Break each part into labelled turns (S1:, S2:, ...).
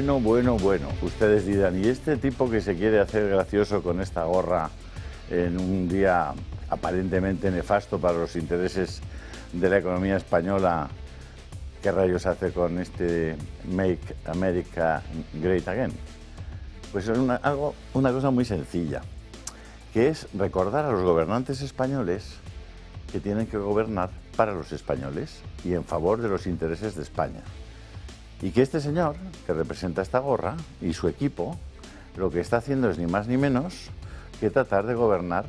S1: Bueno. Ustedes dirán, ¿y este tipo que se quiere hacer gracioso con esta gorra en un día aparentemente nefasto para los intereses de la economía española, qué rayos hace con este Make America Great Again? Pues es una cosa muy sencilla, que es recordar a los gobernantes españoles que tienen que gobernar para los españoles y en favor de los intereses de España. Y que este señor, que representa esta gorra, y su equipo, lo que está haciendo es ni más ni menos que tratar de gobernar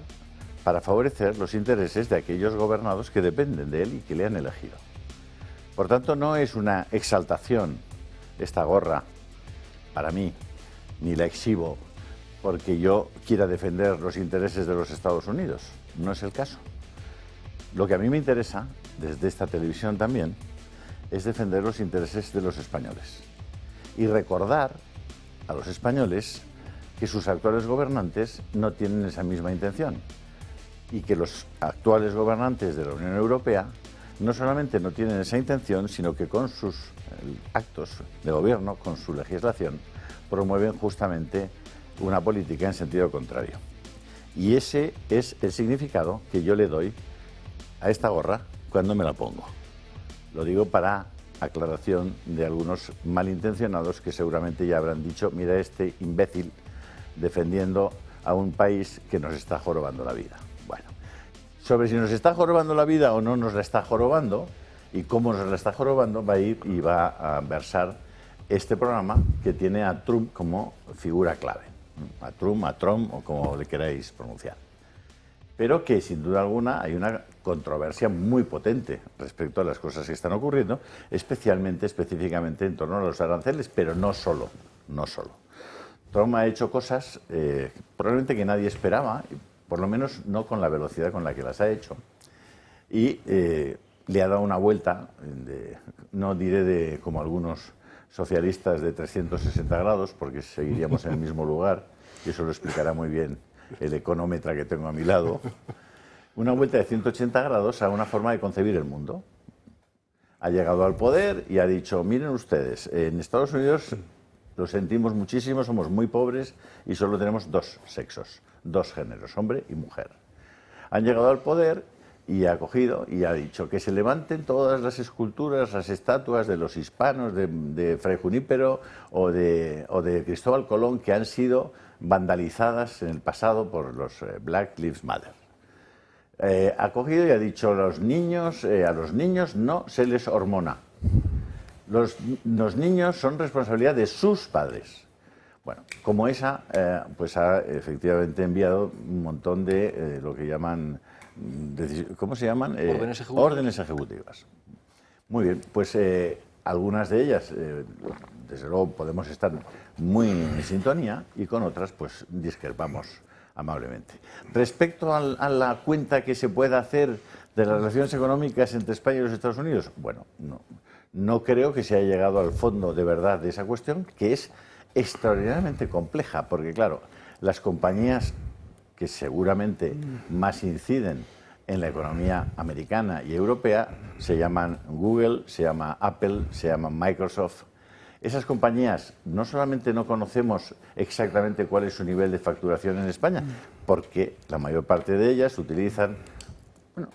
S1: para favorecer los intereses de aquellos gobernados que dependen de él y que le han elegido. Por tanto, no es una exaltación esta gorra para mí, ni la exhibo porque yo quiera defender los intereses de los Estados Unidos. No es el caso. Lo que a mí me interesa, desde esta televisión también, es defender los intereses de los españoles y recordar a los españoles que sus actuales gobernantes no tienen esa misma intención y que los actuales gobernantes de la Unión Europea no solamente no tienen esa intención, sino que con sus actos de gobierno, con su legislación, promueven justamente una política en sentido contrario. Y ese es el significado que yo le doy a esta gorra cuando me la pongo. Lo digo para aclaración de algunos malintencionados que seguramente ya habrán dicho, mira este imbécil defendiendo a un país que nos está jorobando la vida. Bueno, sobre si nos está jorobando la vida o no nos la está jorobando y cómo nos la está jorobando va a ir y va a versar este programa que tiene a Trump como figura clave. A Trump o como le queráis pronunciar. Pero que sin duda alguna hay una controversia muy potente respecto a las cosas que están ocurriendo, específicamente en torno a los aranceles, pero no solo. Trump ha hecho cosas probablemente que nadie esperaba, por lo menos no con la velocidad con la que las ha hecho, y le ha dado una vuelta, no diré como algunos socialistas de 360 grados, porque seguiríamos en el mismo lugar, y eso lo explicará muy bien el económetra que tengo a mi lado, una vuelta de 180 grados a una forma de concebir el mundo. Ha llegado al poder y ha dicho, miren ustedes, en Estados Unidos lo sentimos muchísimo, somos muy pobres y solo tenemos dos sexos, dos géneros, hombre y mujer. Han llegado al poder y ha cogido y ha dicho que se levanten todas las esculturas, las estatuas de los hispanos, de Fray Junípero o de Cristóbal Colón que han sido vandalizadas en el pasado por los Black Lives Matter. Ha cogido y ha dicho a los niños no se les hormona. Los niños son responsabilidad de sus padres. Bueno, como esa, pues ha efectivamente enviado un montón de lo que llaman, ¿cómo se llaman? Órdenes ejecutivas. Muy bien, pues algunas de ellas, desde luego, podemos estar muy en sintonía y con otras, pues discrepamos amablemente. Respecto a la cuenta que se pueda hacer de las relaciones económicas entre España y los Estados Unidos, bueno, no creo que se haya llegado al fondo de verdad de esa cuestión, que es extraordinariamente compleja, porque claro, las compañías que seguramente más inciden en la economía americana y europea se llaman Google, se llama Apple, se llaman Microsoft. Esas compañías no solamente no conocemos exactamente cuál es su nivel de facturación en España, porque la mayor parte de ellas utilizan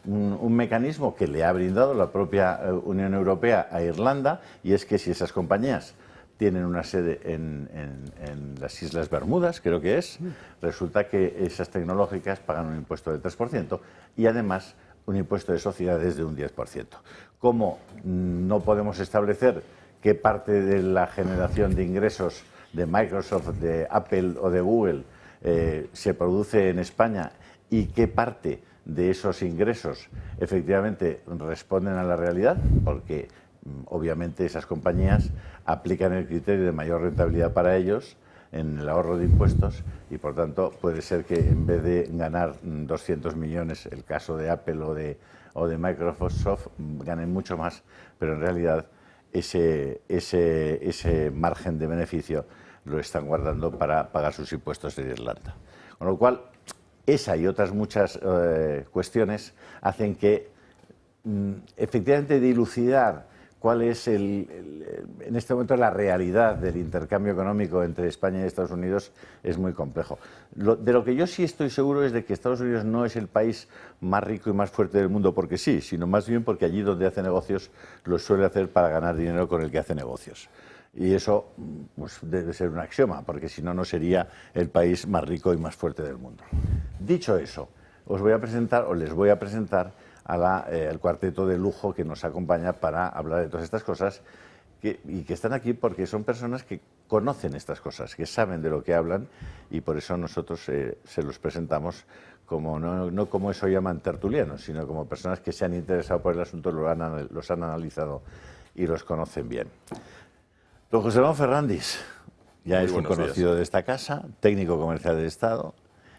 S1: un mecanismo que le ha brindado la propia Unión Europea a Irlanda, y es que si esas compañías tienen una sede en las Islas Bermudas, creo que es, resulta que esas tecnológicas pagan un impuesto del 3% y además un impuesto de sociedades de un 10%. ¿Cómo no podemos establecer qué parte de la generación de ingresos de Microsoft, de Apple o de Google se produce en España y qué parte de esos ingresos efectivamente responden a la realidad? Porque obviamente esas compañías aplican el criterio de mayor rentabilidad para ellos en el ahorro de impuestos y por tanto puede ser que en vez de ganar 200 millones, el caso de Apple o de Microsoft, ganen mucho más, pero en realidad ese margen de beneficio lo están guardando para pagar sus impuestos en Irlanda. Con lo cual, esa y otras muchas cuestiones hacen que efectivamente dilucidar cuál es en este momento la realidad del intercambio económico entre España y Estados Unidos es muy complejo. De lo que yo sí estoy seguro es de que Estados Unidos no es el país más rico y más fuerte del mundo porque sí, sino más bien porque allí donde hace negocios los suele hacer para ganar dinero con el que hace negocios. Y eso pues, debe ser un axioma, porque si no, no sería el país más rico y más fuerte del mundo. Dicho eso, os voy a presentar, o les voy a presentar al cuarteto de lujo que nos acompaña para hablar de todas estas cosas y que están aquí porque son personas que conocen estas cosas, que saben de lo que hablan y por eso nosotros se los presentamos como no como eso llaman tertulianos, sino como personas que se han interesado por el asunto, los han analizado y los conocen bien. Don José Ramón Ferrandis ya es un conocido de esta casa, técnico comercial del Estado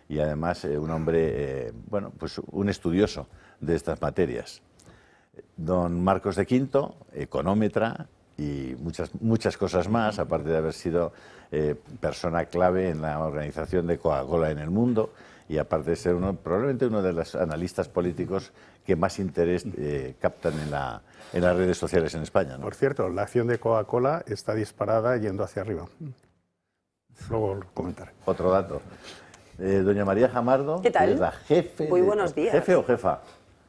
S1: y además un hombre, bueno, pues un estudioso de estas materias. Don Marcos de Quinto, económetra y muchas cosas más, aparte de haber sido persona clave en la organización de Coca-Cola en el mundo y aparte de ser probablemente uno de los analistas políticos que más interés captan en las redes sociales en España, ¿no?
S2: Por cierto, la acción de Coca-Cola está disparada yendo hacia arriba. Luego lo comentaré.
S1: Otro dato. Doña María Jamardo,
S3: ¿qué tal?
S1: Que es la jefe.
S3: Muy buenos días.
S1: ¿Jefe o jefa?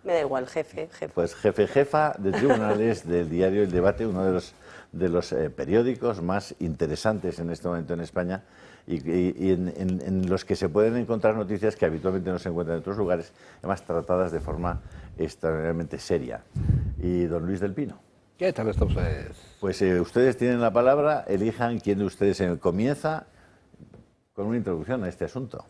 S3: Me da igual, jefe.
S1: Pues jefa de tribunales del diario El Debate, uno de los periódicos más interesantes en este momento en España y en los que se pueden encontrar noticias que habitualmente no se encuentran en otros lugares, además tratadas de forma extraordinariamente seria. Y don Luis del Pino.
S4: ¿Qué tal están ustedes?
S1: Pues ustedes tienen la palabra, elijan quién de ustedes comienza con una introducción a este asunto.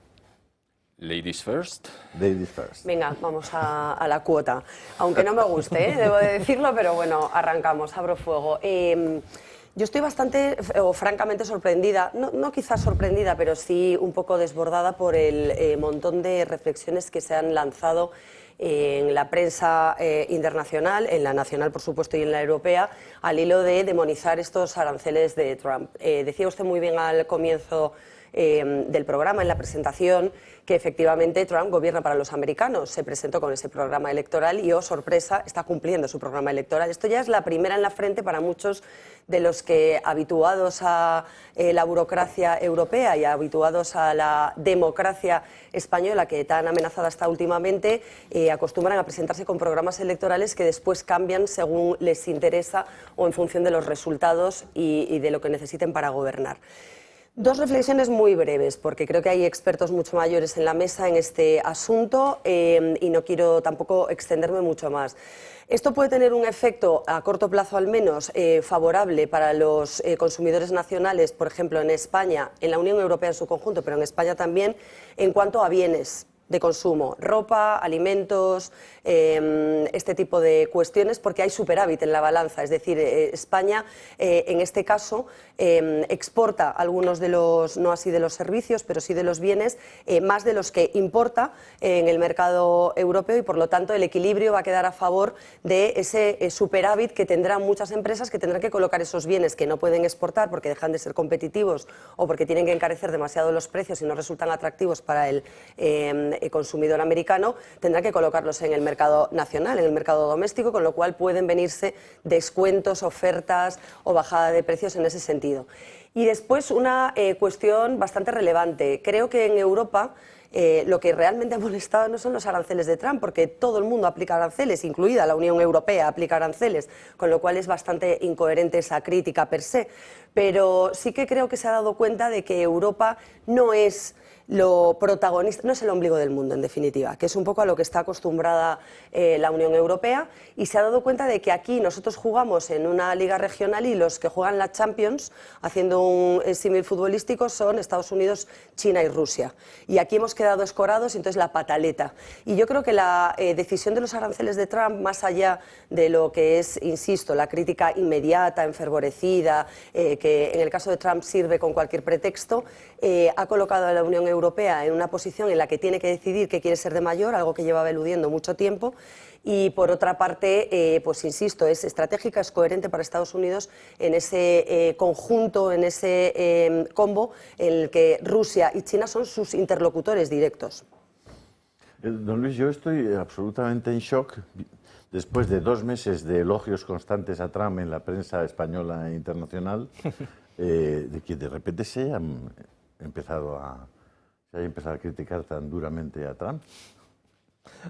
S5: Ladies first.
S1: Ladies first.
S3: Venga, vamos a la cuota. Aunque no me guste, debo de decirlo, pero bueno, arrancamos, abro fuego. Yo estoy bastante, o francamente sorprendida, no quizás sorprendida, pero sí un poco desbordada por el montón de reflexiones que se han lanzado en la prensa internacional, en la nacional, por supuesto, y en la europea, al hilo de demonizar estos aranceles de Trump. Decía usted muy bien al comienzo del programa, en la presentación, que efectivamente Trump gobierna para los americanos. Se presentó con ese programa electoral y, oh sorpresa, está cumpliendo su programa electoral. Esto ya es la primera en la frente para muchos de los que, habituados a la burocracia europea y habituados a la democracia española, que tan amenazada está últimamente, acostumbran a presentarse con programas electorales que después cambian según les interesa o en función de los resultados y de lo que necesiten para gobernar. Dos reflexiones muy breves, porque creo que hay expertos mucho mayores en la mesa en este asunto y no quiero tampoco extenderme mucho más. Esto puede tener un efecto, a corto plazo al menos, favorable para los consumidores nacionales, por ejemplo, en España, en la Unión Europea en su conjunto, pero en España también, en cuanto a bienes de consumo, ropa, alimentos, este tipo de cuestiones, porque hay superávit en la balanza. Es decir, España, en este caso, exporta algunos de los, no así de los servicios, pero sí de los bienes, más de los que importa en el mercado europeo y, por lo tanto, el equilibrio va a quedar a favor de ese superávit que tendrán muchas empresas que tendrán que colocar esos bienes que no pueden exportar porque dejan de ser competitivos o porque tienen que encarecer demasiado los precios y no resultan atractivos para el consumidor americano, tendrá que colocarlos en el mercado nacional, en el mercado doméstico, con lo cual pueden venirse descuentos, ofertas o bajada de precios en ese sentido. Y después una cuestión bastante relevante. Creo que en Europa lo que realmente ha molestado no son los aranceles de Trump, porque todo el mundo aplica aranceles, incluida la Unión Europea aplica aranceles, con lo cual es bastante incoherente esa crítica per se. Pero sí que creo que se ha dado cuenta de que Europa no es lo protagonista, no es el ombligo del mundo, en definitiva, que es un poco a lo que está acostumbrada la Unión Europea, y se ha dado cuenta de que aquí nosotros jugamos en una liga regional y los que juegan la Champions, haciendo un símil futbolístico, son Estados Unidos, China y Rusia. Y aquí hemos quedado escorados, y entonces la pataleta. Y yo creo que la decisión de los aranceles de Trump, más allá de lo que es, insisto, la crítica inmediata, enfervorecida, que en el caso de Trump sirve con cualquier pretexto, ha colocado a la Unión Europea en una posición en la que tiene que decidir qué quiere ser de mayor, algo que llevaba eludiendo mucho tiempo, y por otra parte, pues insisto, es estratégica, es coherente para Estados Unidos en ese conjunto, en ese combo en el que Rusia y China son sus interlocutores directos.
S1: Don Luis, yo estoy absolutamente en shock después de 2 meses de elogios constantes a Trump en la prensa española e internacional, de que de repente se haya empezado a criticar tan duramente a Trump.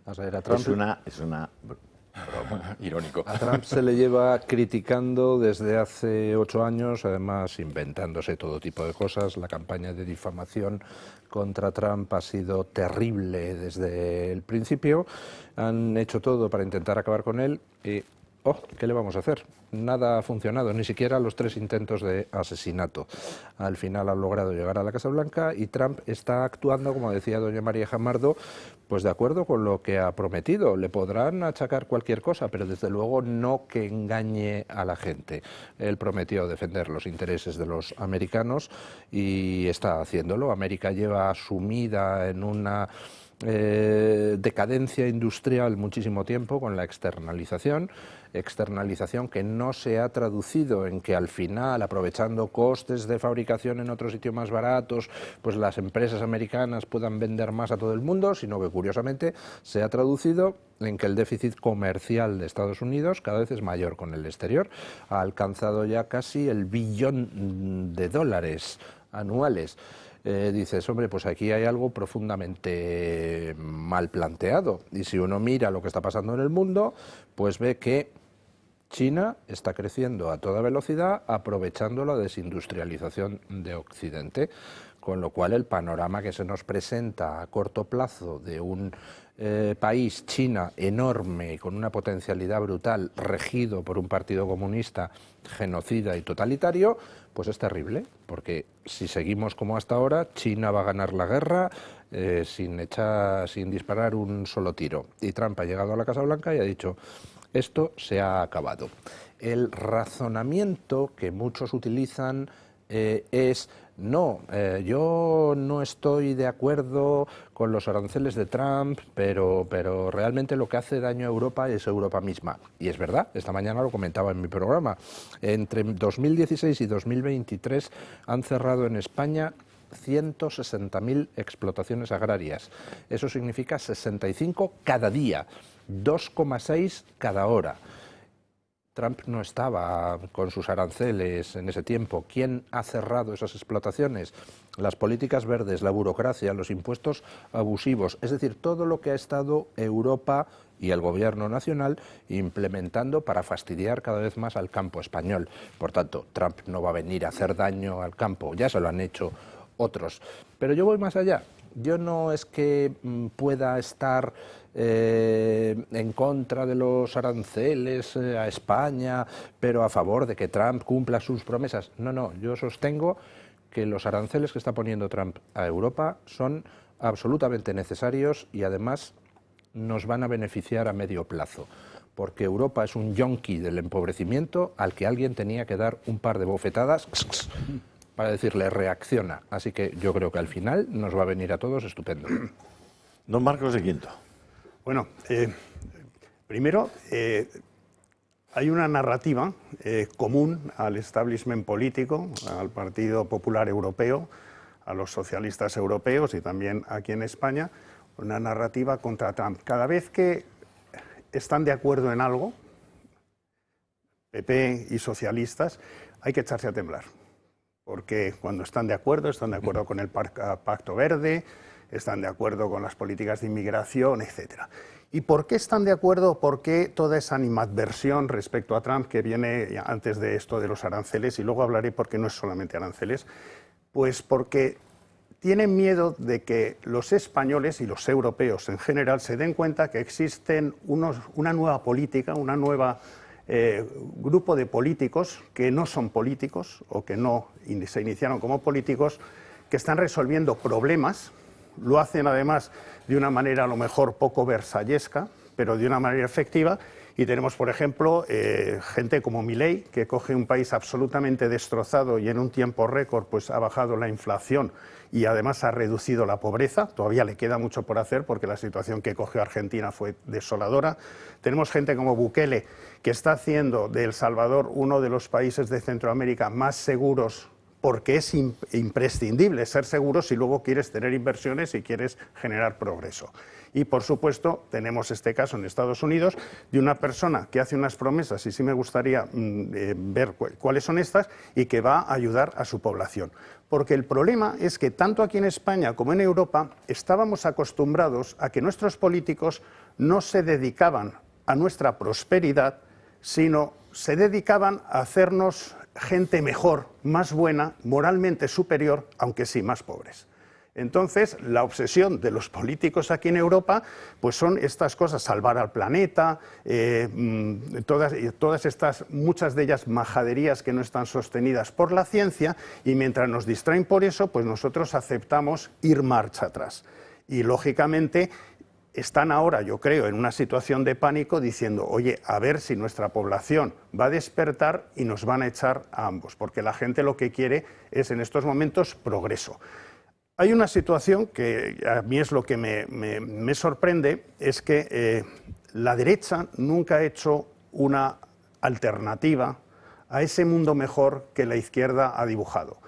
S4: O sea, a Trump
S1: Es una broma.
S5: Irónico.
S4: A Trump se le lleva criticando desde hace 8 años, además inventándose todo tipo de cosas. La campaña de difamación contra Trump ha sido terrible desde el principio. Han hecho todo para intentar acabar con él y, ¿qué le vamos a hacer? Nada ha funcionado, ni siquiera los 3 intentos de asesinato. Al final han logrado llegar a la Casa Blanca y Trump está actuando, como decía doña María Jamardo, pues de acuerdo con lo que ha prometido. Le podrán achacar cualquier cosa, pero desde luego no que engañe a la gente. Él prometió defender los intereses de los americanos y está haciéndolo. América lleva sumida en una decadencia industrial muchísimo tiempo con la externalización que no se ha traducido en que al final, aprovechando costes de fabricación en otro sitio más baratos, pues las empresas americanas puedan vender más a todo el mundo, sino que curiosamente se ha traducido en que el déficit comercial de Estados Unidos cada vez es mayor con el exterior. Ha alcanzado ya casi el $1 billón anuales. Dices, hombre, pues aquí hay algo profundamente mal planteado. Y si uno mira lo que está pasando en el mundo, pues ve que China está creciendo a toda velocidad aprovechando la desindustrialización de Occidente, con lo cual el panorama que se nos presenta a corto plazo de un país, China, enorme, con una potencialidad brutal, regido por un partido comunista genocida y totalitario, pues es terrible, porque si seguimos como hasta ahora, China va a ganar la guerra sin disparar un solo tiro. Y Trump ha llegado a la Casa Blanca y ha dicho: esto se ha acabado. El razonamiento que muchos utilizan es: no, yo no estoy de acuerdo con los aranceles de Trump, pero realmente lo que hace daño a Europa es Europa misma. Y es verdad, esta mañana lo comentaba en mi programa. Entre 2016 y 2023 han cerrado en España 160.000 explotaciones agrarias. Eso significa 65 cada día, 2,6 cada hora. Trump no estaba con sus aranceles en ese tiempo. ¿Quién ha cerrado esas explotaciones? Las políticas verdes, la burocracia, los impuestos abusivos, es decir, todo lo que ha estado Europa y el gobierno nacional implementando para fastidiar cada vez más al campo español. Por tanto, Trump no va a venir a hacer daño al campo, ya se lo han hecho otros. Pero yo voy más allá. Yo no es que pueda estar en contra de los aranceles a España, pero a favor de que Trump cumpla sus promesas. No, yo sostengo que los aranceles que está poniendo Trump a Europa son absolutamente necesarios y además nos van a beneficiar a medio plazo, porque Europa es un yonki del empobrecimiento al que alguien tenía que dar un par de bofetadas para decirle reacciona. Así que yo creo que al final nos va a venir a todos estupendo.
S1: Don Marcos de Quinto.
S2: Bueno, primero, hay una narrativa común al establishment político, al Partido Popular Europeo, a los socialistas europeos y también aquí en España, una narrativa contra Trump. Cada vez que están de acuerdo en algo, PP y socialistas, hay que echarse a temblar. Porque cuando están de acuerdo con el Pacto Verde, están de acuerdo con las políticas de inmigración, etc. ¿Y por qué están de acuerdo? ¿Por qué toda esa animadversión respecto a Trump que viene antes de esto de los aranceles? Y luego hablaré por qué no es solamente aranceles. Pues porque tienen miedo de que los españoles y los europeos en general se den cuenta que existen una nueva política, una nueva grupo de políticos que no son políticos o que no se iniciaron como políticos, que están resolviendo problemas. Lo hacen además de una manera a lo mejor poco versallesca, pero de una manera efectiva. Y tenemos, por ejemplo, gente como Milei, que coge un país absolutamente destrozado y en un tiempo récord pues ha bajado la inflación y además ha reducido la pobreza. Todavía le queda mucho por hacer porque la situación que cogió Argentina fue desoladora. Tenemos gente como Bukele, que está haciendo de El Salvador uno de los países de Centroamérica más seguros porque es imprescindible ser seguro si luego quieres tener inversiones y quieres generar progreso. Y, por supuesto, tenemos este caso en Estados Unidos de una persona que hace unas promesas, y sí me gustaría ver cuáles son estas, y que va a ayudar a su población. Porque el problema es que tanto aquí en España como en Europa estábamos acostumbrados a que nuestros políticos no se dedicaban a nuestra prosperidad, sino se dedicaban a hacernos gente mejor, más buena, moralmente superior, aunque sí más pobres. Entonces, la obsesión de los políticos aquí en Europa pues son estas cosas, salvar al planeta, todas estas, muchas de ellas majaderías que no están sostenidas por la ciencia, y mientras nos distraen por eso, pues nosotros aceptamos ir marcha atrás. Y, lógicamente, están ahora, yo creo, en una situación de pánico diciendo, oye, a ver si nuestra población va a despertar y nos van a echar a ambos, porque la gente lo que quiere es en estos momentos progreso. Hay una situación que a mí es lo que me sorprende, es que la derecha nunca ha hecho una alternativa a ese mundo mejor que la izquierda ha dibujado.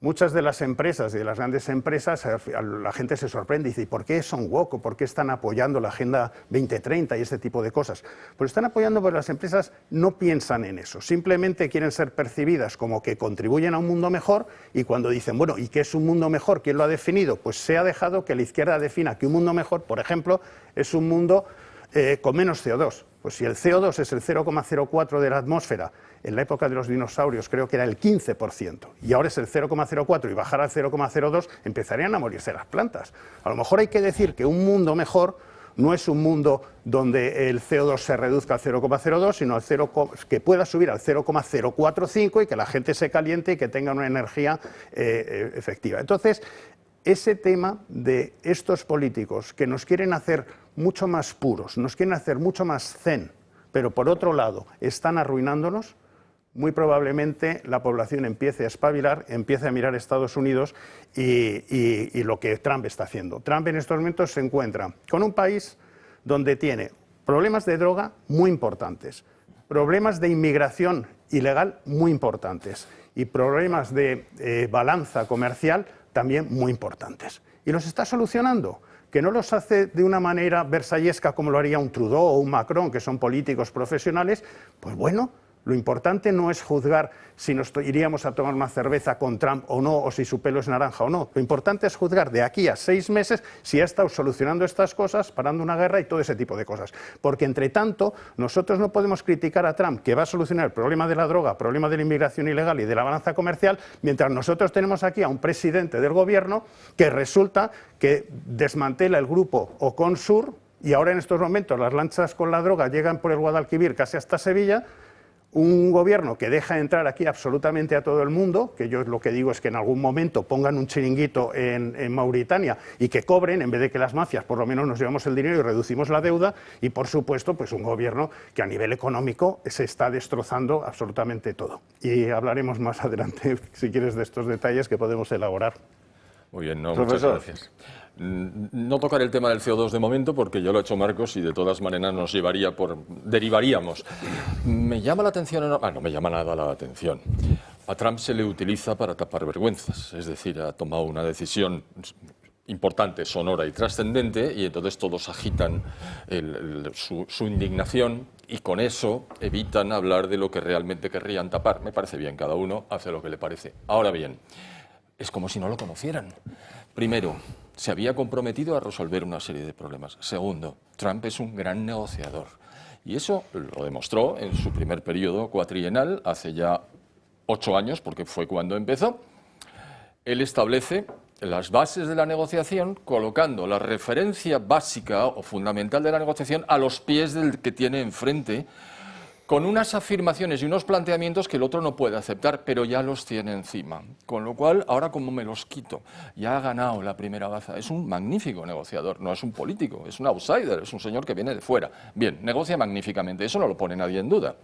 S2: Muchas de las empresas y de las grandes empresas, la gente se sorprende y dice, ¿por qué son woke? ¿Por qué están apoyando la Agenda 2030 y este tipo de cosas? Pues están apoyando porque las empresas no piensan en eso, simplemente quieren ser percibidas como que contribuyen a un mundo mejor, y cuando dicen, bueno, ¿y qué es un mundo mejor? ¿Quién lo ha definido? Pues se ha dejado que la izquierda defina que un mundo mejor, por ejemplo, es un mundo con menos CO2. Pues si el CO2 es el 0,04 de la atmósfera, en la época de los dinosaurios creo que era el 15%, y ahora es el 0,04 y bajar al 0,02, empezarían a morirse las plantas. A lo mejor hay que decir que un mundo mejor no es un mundo donde el CO2 se reduzca al 0,02, sino que pueda subir al 0,045 y que la gente se caliente y que tenga una energía efectiva. Entonces, ese tema de estos políticos que nos quieren hacer mucho más puros, nos quieren hacer mucho más zen, pero por otro lado están arruinándonos, muy probablemente la población empiece a espabilar, empiece a mirar a Estados Unidos y lo que Trump está haciendo. Trump en estos momentos se encuentra con un país donde tiene problemas de droga muy importantes, problemas de inmigración ilegal muy importantes y problemas de balanza comercial también muy importantes. Y los está solucionando, que no los hace de una manera versallesca como lo haría un Trudeau o un Macron, que son políticos profesionales. Pues bueno, lo importante no es juzgar si nos iríamos a tomar una cerveza con Trump o no, o si su pelo es naranja o no. Lo importante es juzgar de aquí a 6 meses si ha estado solucionando estas cosas, parando una guerra y todo ese tipo de cosas. Porque, entre tanto, nosotros no podemos criticar a Trump, que va a solucionar el problema de la droga, el problema de la inmigración ilegal y de la balanza comercial, mientras nosotros tenemos aquí a un presidente del gobierno que resulta que desmantela el grupo Ocon-Sur, y ahora en estos momentos las lanchas con la droga llegan por el Guadalquivir casi hasta Sevilla. Un gobierno que deja entrar aquí absolutamente a todo el mundo, que yo lo que digo es que en algún momento pongan un chiringuito en Mauritania y que cobren, en vez de que las mafias por lo menos nos llevamos el dinero y reducimos la deuda, y por supuesto pues un gobierno que a nivel económico se está destrozando absolutamente todo. Y hablaremos más adelante, si quieres, de estos detalles que podemos elaborar.
S5: Muy bien, muchas gracias. No tocaré el tema del CO2 de momento porque ya lo ha hecho Marcos y de todas maneras nos derivaríamos. Me llama la atención, no me llama nada la atención. A Trump se le utiliza para tapar vergüenzas, es decir, ha tomado una decisión importante, sonora y trascendente, y entonces todos agitan su indignación y con eso evitan hablar de lo que realmente querrían tapar. Me parece bien, cada uno hace lo que le parece. Ahora bien, es como si no lo conocieran. Primero, se había comprometido a resolver una serie de problemas. Segundo, Trump es un gran negociador. Y eso lo demostró en su primer periodo cuatrienal, hace ya 8 años, porque fue cuando empezó. Él establece las bases de la negociación colocando la referencia básica o fundamental de la negociación a los pies del que tiene enfrente, con unas afirmaciones y unos planteamientos que el otro no puede aceptar, pero ya los tiene encima. Con lo cual, ahora como me los quito, ya ha ganado la primera baza. Es un magnífico negociador, no es un político, es un outsider, es un señor que viene de fuera. Bien, negocia magníficamente, eso no lo pone nadie en duda.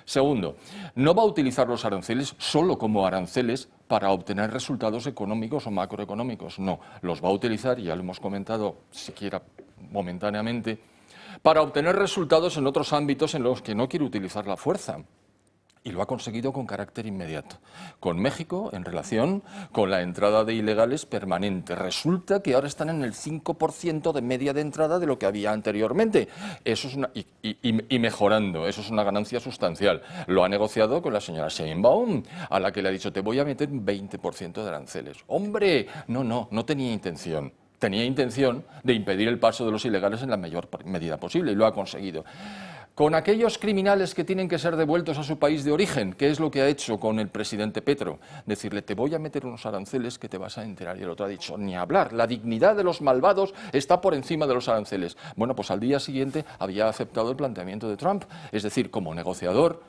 S5: Segundo, no va a utilizar los aranceles solo como aranceles para obtener resultados económicos o macroeconómicos. No, los va a utilizar, ya lo hemos comentado siquiera momentáneamente, para obtener resultados en otros ámbitos en los que no quiere utilizar la fuerza. Y lo ha conseguido con carácter inmediato. Con México, en relación con la entrada de ilegales permanente. Resulta que ahora están en el 5% de media de entrada de lo que había anteriormente. Eso es y mejorando, eso es una ganancia sustancial. Lo ha negociado con la señora Sheinbaum, a la que le ha dicho, te voy a meter un 20% de aranceles. ¡Hombre! No tenía intención. Tenía intención de impedir el paso de los ilegales en la mayor medida posible, y lo ha conseguido. Con aquellos criminales que tienen que ser devueltos a su país de origen, que es lo que ha hecho con el presidente Petro, decirle, te voy a meter unos aranceles que te vas a enterar. Y el otro ha dicho, ni hablar, la dignidad de los malvados está por encima de los aranceles. Bueno, pues al día siguiente había aceptado el planteamiento de Trump, es decir, como negociador,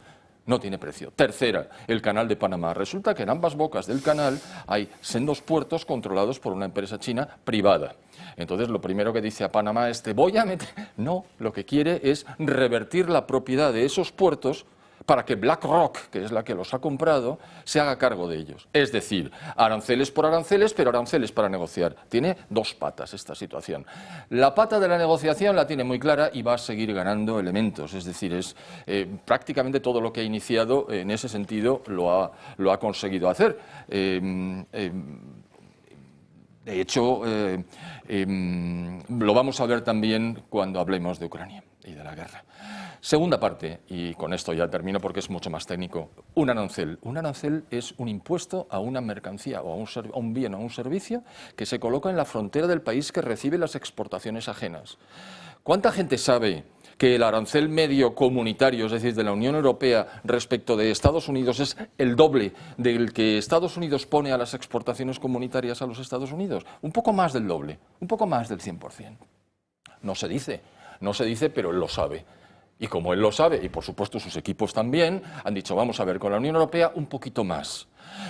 S5: no tiene precio. Tercera, el canal de Panamá. Resulta que en ambas bocas del canal hay sendos puertos controlados por una empresa china privada. Entonces, lo primero que dice a Panamá es, te voy a meter... No, lo que quiere es revertir la propiedad de esos puertos para que BlackRock, que es la que los ha comprado, se haga cargo de ellos. Es decir, aranceles por aranceles, pero aranceles para negociar. Tiene dos patas esta situación. La pata de la negociación la tiene muy clara y va a seguir ganando elementos. Es decir, es prácticamente todo lo que ha iniciado en ese sentido lo ha conseguido hacer. De hecho, lo vamos a ver también cuando hablemos de Ucrania y de la guerra. Segunda parte, y con esto ya termino porque es mucho más técnico, un arancel. Un arancel es un impuesto a una mercancía o a un bien o a un servicio que se coloca en la frontera del país que recibe las exportaciones ajenas. ¿Cuánta gente sabe que el arancel medio comunitario, es decir, de la Unión Europea respecto de Estados Unidos, es el doble del que Estados Unidos pone a las exportaciones comunitarias a los Estados Unidos? Un poco más del doble, un poco más del 100%. No se dice, pero él lo sabe. Y como él lo sabe, y por supuesto sus equipos también, han dicho, vamos a ver, con la Unión Europea un poquito más.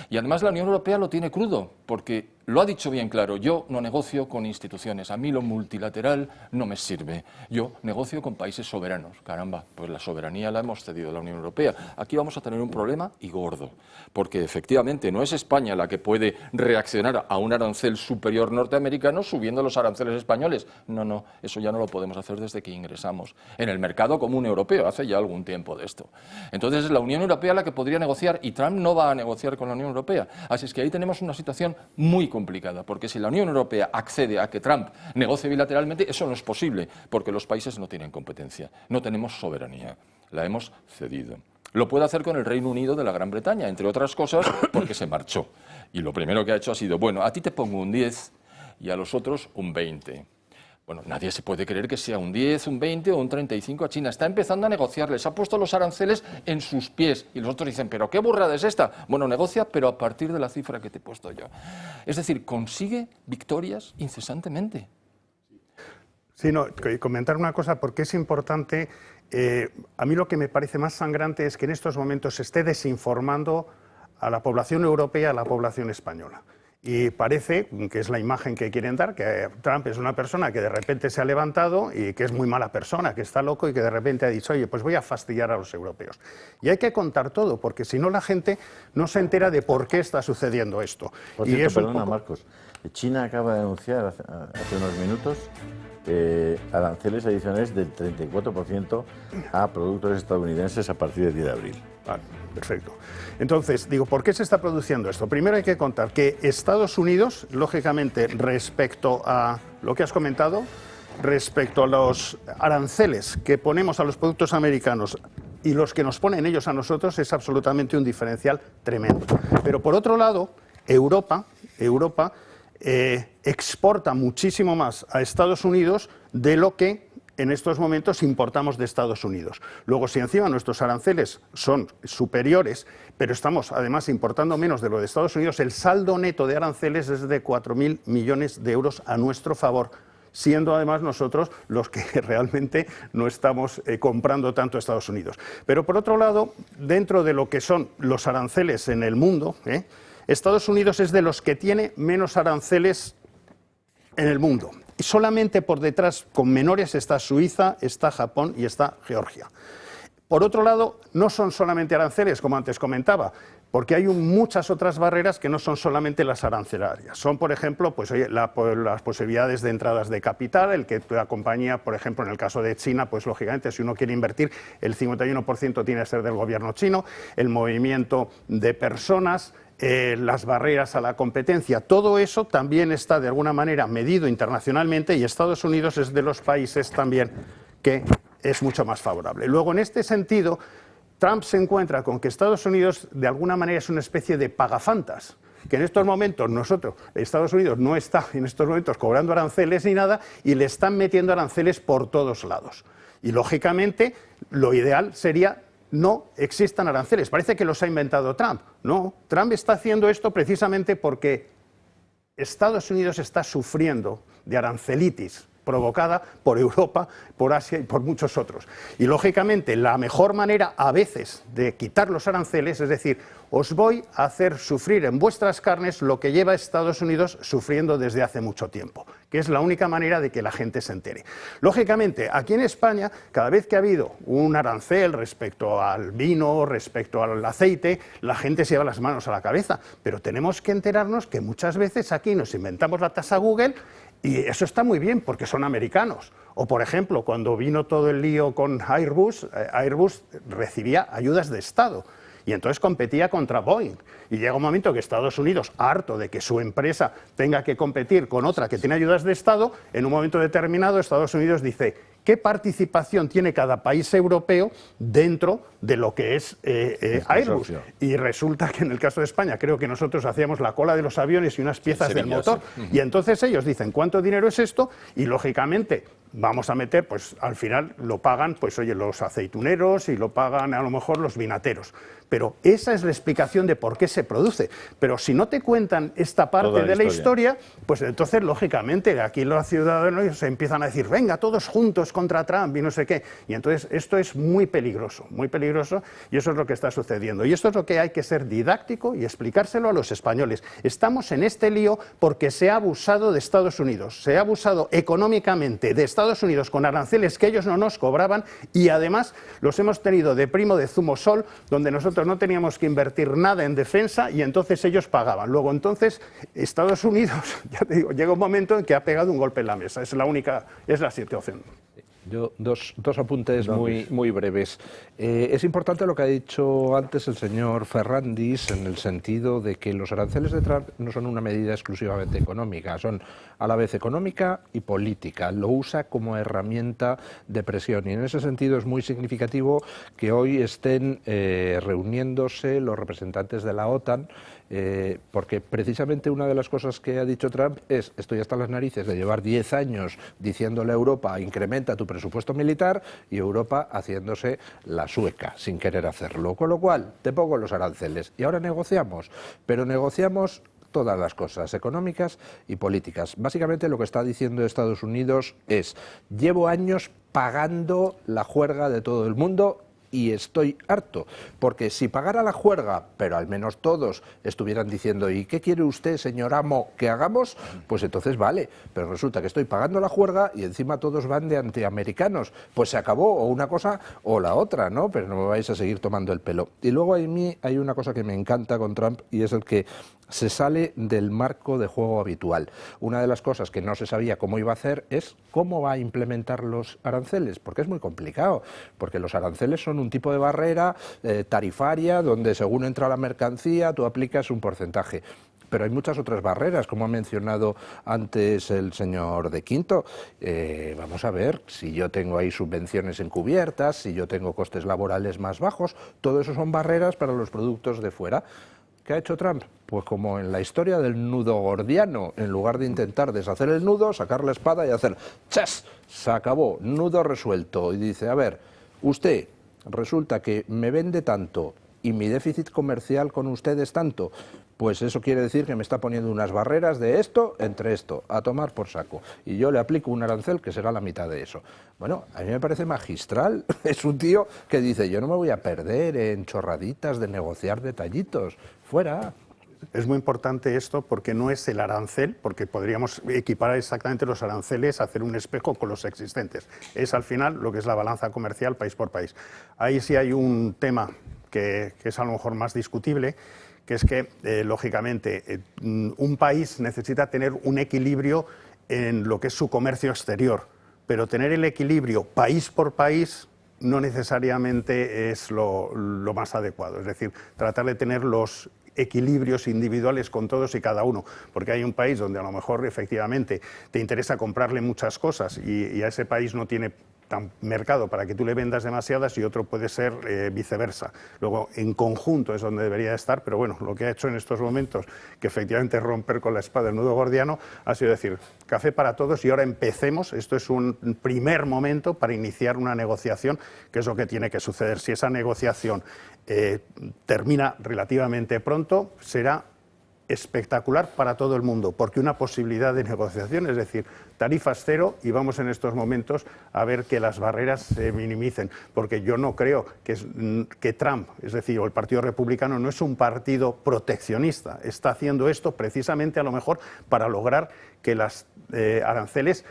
S5: Y además la Unión Europea lo tiene crudo, porque lo ha dicho bien claro, yo no negocio con instituciones, a mí lo multilateral no me sirve, yo negocio con países soberanos. Caramba, pues la soberanía la hemos cedido a la Unión Europea. Aquí vamos a tener un problema y gordo, porque efectivamente no es España la que puede reaccionar a un arancel superior norteamericano subiendo los aranceles españoles. No, eso ya no lo podemos hacer desde que ingresamos en el mercado común europeo, hace ya algún tiempo de esto. Entonces es la Unión Europea la que podría negociar y Trump no va a negociar con la Unión Europea. Así es que ahí tenemos una situación muy complicada, porque si la Unión Europea accede a que Trump negocie bilateralmente, eso no es posible, porque los países no tienen competencia, no tenemos soberanía, la hemos cedido. Lo puede hacer con el Reino Unido de la Gran Bretaña, entre otras cosas, porque se marchó. Y lo primero que ha hecho ha sido, bueno, a ti te pongo un 10 y a los otros un 20. Bueno, nadie se puede creer que sea un 10, un 20 o un 35 a China. Está empezando a negociar, les ha puesto los aranceles en sus pies. Y los otros dicen, ¿pero qué burrada es esta? Bueno, negocia, pero a partir de la cifra que te he puesto yo. Es decir, consigue victorias incesantemente.
S2: Sí, comentar una cosa, porque es importante. A mí lo que me parece más sangrante es que en estos momentos se esté desinformando a la población europea, a la población española. Y parece que es la imagen que quieren dar, que Trump es una persona que de repente se ha levantado y que es muy mala persona, que está loco y que de repente ha dicho, oye, pues voy a fastidiar a los europeos. Y hay que contar todo, porque si no la gente no se entera de por qué está sucediendo esto.
S1: Por cierto, perdona, Marcos, China acaba de anunciar hace unos minutos aranceles adicionales del 34% a productos estadounidenses a partir del 10 de abril.
S2: Vale, perfecto. Entonces, digo, ¿por qué se está produciendo esto? Primero hay que contar que Estados Unidos, lógicamente, respecto a lo que has comentado, respecto a los aranceles que ponemos a los productos americanos y los que nos ponen ellos a nosotros, es absolutamente un diferencial tremendo. Pero por otro lado, Europa exporta muchísimo más a Estados Unidos de lo que en estos momentos importamos de Estados Unidos. Luego, si encima nuestros aranceles son superiores, pero estamos además importando menos de lo de Estados Unidos, el saldo neto de aranceles es de 4.000 millones de euros a nuestro favor, siendo además nosotros los que realmente no estamos comprando tanto a Estados Unidos. Pero por otro lado, dentro de lo que son los aranceles en el mundo, Estados Unidos es de los que tiene menos aranceles en el mundo. Y solamente por detrás, con menores, está Suiza, está Japón y está Georgia. Por otro lado, no son solamente aranceles, como antes comentaba. Porque hay muchas otras barreras que no son solamente las arancelarias. Son, por ejemplo, pues, las posibilidades de entradas de capital, el que la compañía, por ejemplo, en el caso de China, pues lógicamente si uno quiere invertir, el 51% tiene que ser del gobierno chino, el movimiento de personas, las barreras a la competencia, todo eso también está de alguna manera medido internacionalmente y Estados Unidos es de los países también que es mucho más favorable. Luego, en este sentido, Trump se encuentra con que Estados Unidos de alguna manera es una especie de pagafantas, que en estos momentos Estados Unidos no está en estos momentos cobrando aranceles ni nada y le están metiendo aranceles por todos lados. Y lógicamente lo ideal sería no existan aranceles. Parece que los ha inventado Trump. No, Trump está haciendo esto precisamente porque Estados Unidos está sufriendo de arancelitis provocada por Europa, por Asia y por muchos otros. Y lógicamente la mejor manera a veces de quitar los aranceles, es decir, os voy a hacer sufrir en vuestras carnes lo que lleva Estados Unidos sufriendo desde hace mucho tiempo, que es la única manera de que la gente se entere. Lógicamente, aquí en España, cada vez que ha habido un arancel respecto al vino, respecto al aceite, la gente se lleva las manos a la cabeza, pero tenemos que enterarnos que muchas veces aquí nos inventamos la tasa Google. Y eso está muy bien porque son americanos. O, por ejemplo, cuando vino todo el lío con Airbus, Airbus recibía ayudas de Estado y entonces competía contra Boeing. Y llega un momento que Estados Unidos, harto de que su empresa tenga que competir con otra que tiene ayudas de Estado, en un momento determinado Estados Unidos dice: ¿qué participación tiene cada país europeo dentro de lo que es Airbus? Y resulta que en el caso de España creo que nosotros hacíamos la cola de los aviones y unas piezas del motor. Sí. Y entonces ellos dicen: ¿cuánto dinero es esto? Y lógicamente vamos a meter, pues al final lo pagan, pues oye, los aceituneros y lo pagan a lo mejor los vinateros. Pero esa es la explicación de por qué se produce. Pero si no te cuentan esta parte de la historia, pues entonces, lógicamente, aquí los ciudadanos se empiezan a decir: venga, todos juntos contra Trump y no sé qué. Y entonces esto es muy peligroso, y eso es lo que está sucediendo. Y esto es lo que hay que ser didáctico y explicárselo a los españoles. Estamos en este lío porque se ha abusado de Estados Unidos, se ha abusado económicamente de Estados Unidos con aranceles que ellos no nos cobraban y además los hemos tenido de primo de zumosol, donde nosotros no teníamos que invertir nada en defensa y entonces ellos pagaban. Luego entonces Estados Unidos, ya te digo, llega un momento en que ha pegado un golpe en la mesa. Es la situación.
S4: Yo dos apuntes muy breves. Es importante lo que ha dicho antes el señor Ferrandis en el sentido de que los aranceles de Trump no son una medida exclusivamente económica, son a la vez económica y política. Lo usa como herramienta de presión y en ese sentido es muy significativo que hoy estén reuniéndose los representantes de la OTAN, porque precisamente una de las cosas que ha dicho Trump es: estoy hasta las narices de llevar 10 años diciéndole a Europa incrementa tu presupuesto militar, y Europa haciéndose la sueca sin querer hacerlo, con lo cual te pongo los aranceles y ahora negociamos, pero negociamos todas las cosas económicas y políticas. Básicamente lo que está diciendo Estados Unidos es: llevo años pagando la juerga de todo el mundo y estoy harto, porque si pagara la juerga, pero al menos todos estuvieran diciendo ¿y qué quiere usted, señor amo, que hagamos? Pues entonces vale, pero resulta que estoy pagando la juerga y encima todos van de antiamericanos, pues se acabó o una cosa o la otra, ¿no? Pero no me vais a seguir tomando el pelo. Y luego a mí hay una cosa que me encanta con Trump y es el que se sale del marco de juego habitual. Una de las cosas que no se sabía cómo iba a hacer es cómo va a implementar los aranceles, porque es muy complicado, porque los aranceles son un tipo de barrera tarifaria donde según entra la mercancía tú aplicas un porcentaje. Pero hay muchas otras barreras, como ha mencionado antes el señor de Quinto. Vamos a ver, si yo tengo ahí subvenciones encubiertas, si yo tengo costes laborales más bajos, todo eso son barreras para los productos de fuera. ¿Qué ha hecho Trump? Pues como en la historia del nudo gordiano, en lugar de intentar deshacer el nudo, sacar la espada y hacer ¡chas! Se acabó, nudo resuelto. Y dice: a ver, usted resulta que me vende tanto y mi déficit comercial con usted es tanto, pues eso quiere decir que me está poniendo unas barreras de esto entre esto, a tomar por saco. Y yo le aplico un arancel que será la mitad de eso. Bueno, a mí me parece magistral. Es un tío que dice: yo no me voy a perder en chorraditas de negociar detallitos. Fuera.
S2: Es muy importante esto porque no es el arancel, porque podríamos equiparar exactamente los aranceles, hacer un espejo con los existentes. Es al final lo que es la balanza comercial país por país. Ahí sí hay un tema que es a lo mejor más discutible, que es que, lógicamente, un país necesita tener un equilibrio en lo que es su comercio exterior, pero tener el equilibrio país por país no necesariamente es lo más adecuado. Es decir, tratar de tener los equilibrios individuales con todos y cada uno, porque hay un país donde a lo mejor efectivamente te interesa comprarle muchas cosas y a ese país no tiene tan mercado para que tú le vendas demasiadas y otro puede ser viceversa. Luego, en conjunto es donde debería estar, pero bueno, lo que ha hecho en estos momentos, que efectivamente romper con la espada el nudo gordiano, ha sido decir, café para todos y ahora empecemos, esto es un primer momento para iniciar una negociación, que es lo que tiene que suceder. Si esa negociación termina relativamente pronto, será espectacular para todo el mundo, porque una posibilidad de negociación, es decir, tarifas cero, y vamos en estos momentos a ver que las barreras se minimicen, porque yo no creo que Trump, es decir, o el Partido Republicano, no es un partido proteccionista, está haciendo esto precisamente a lo mejor para lograr que las aranceles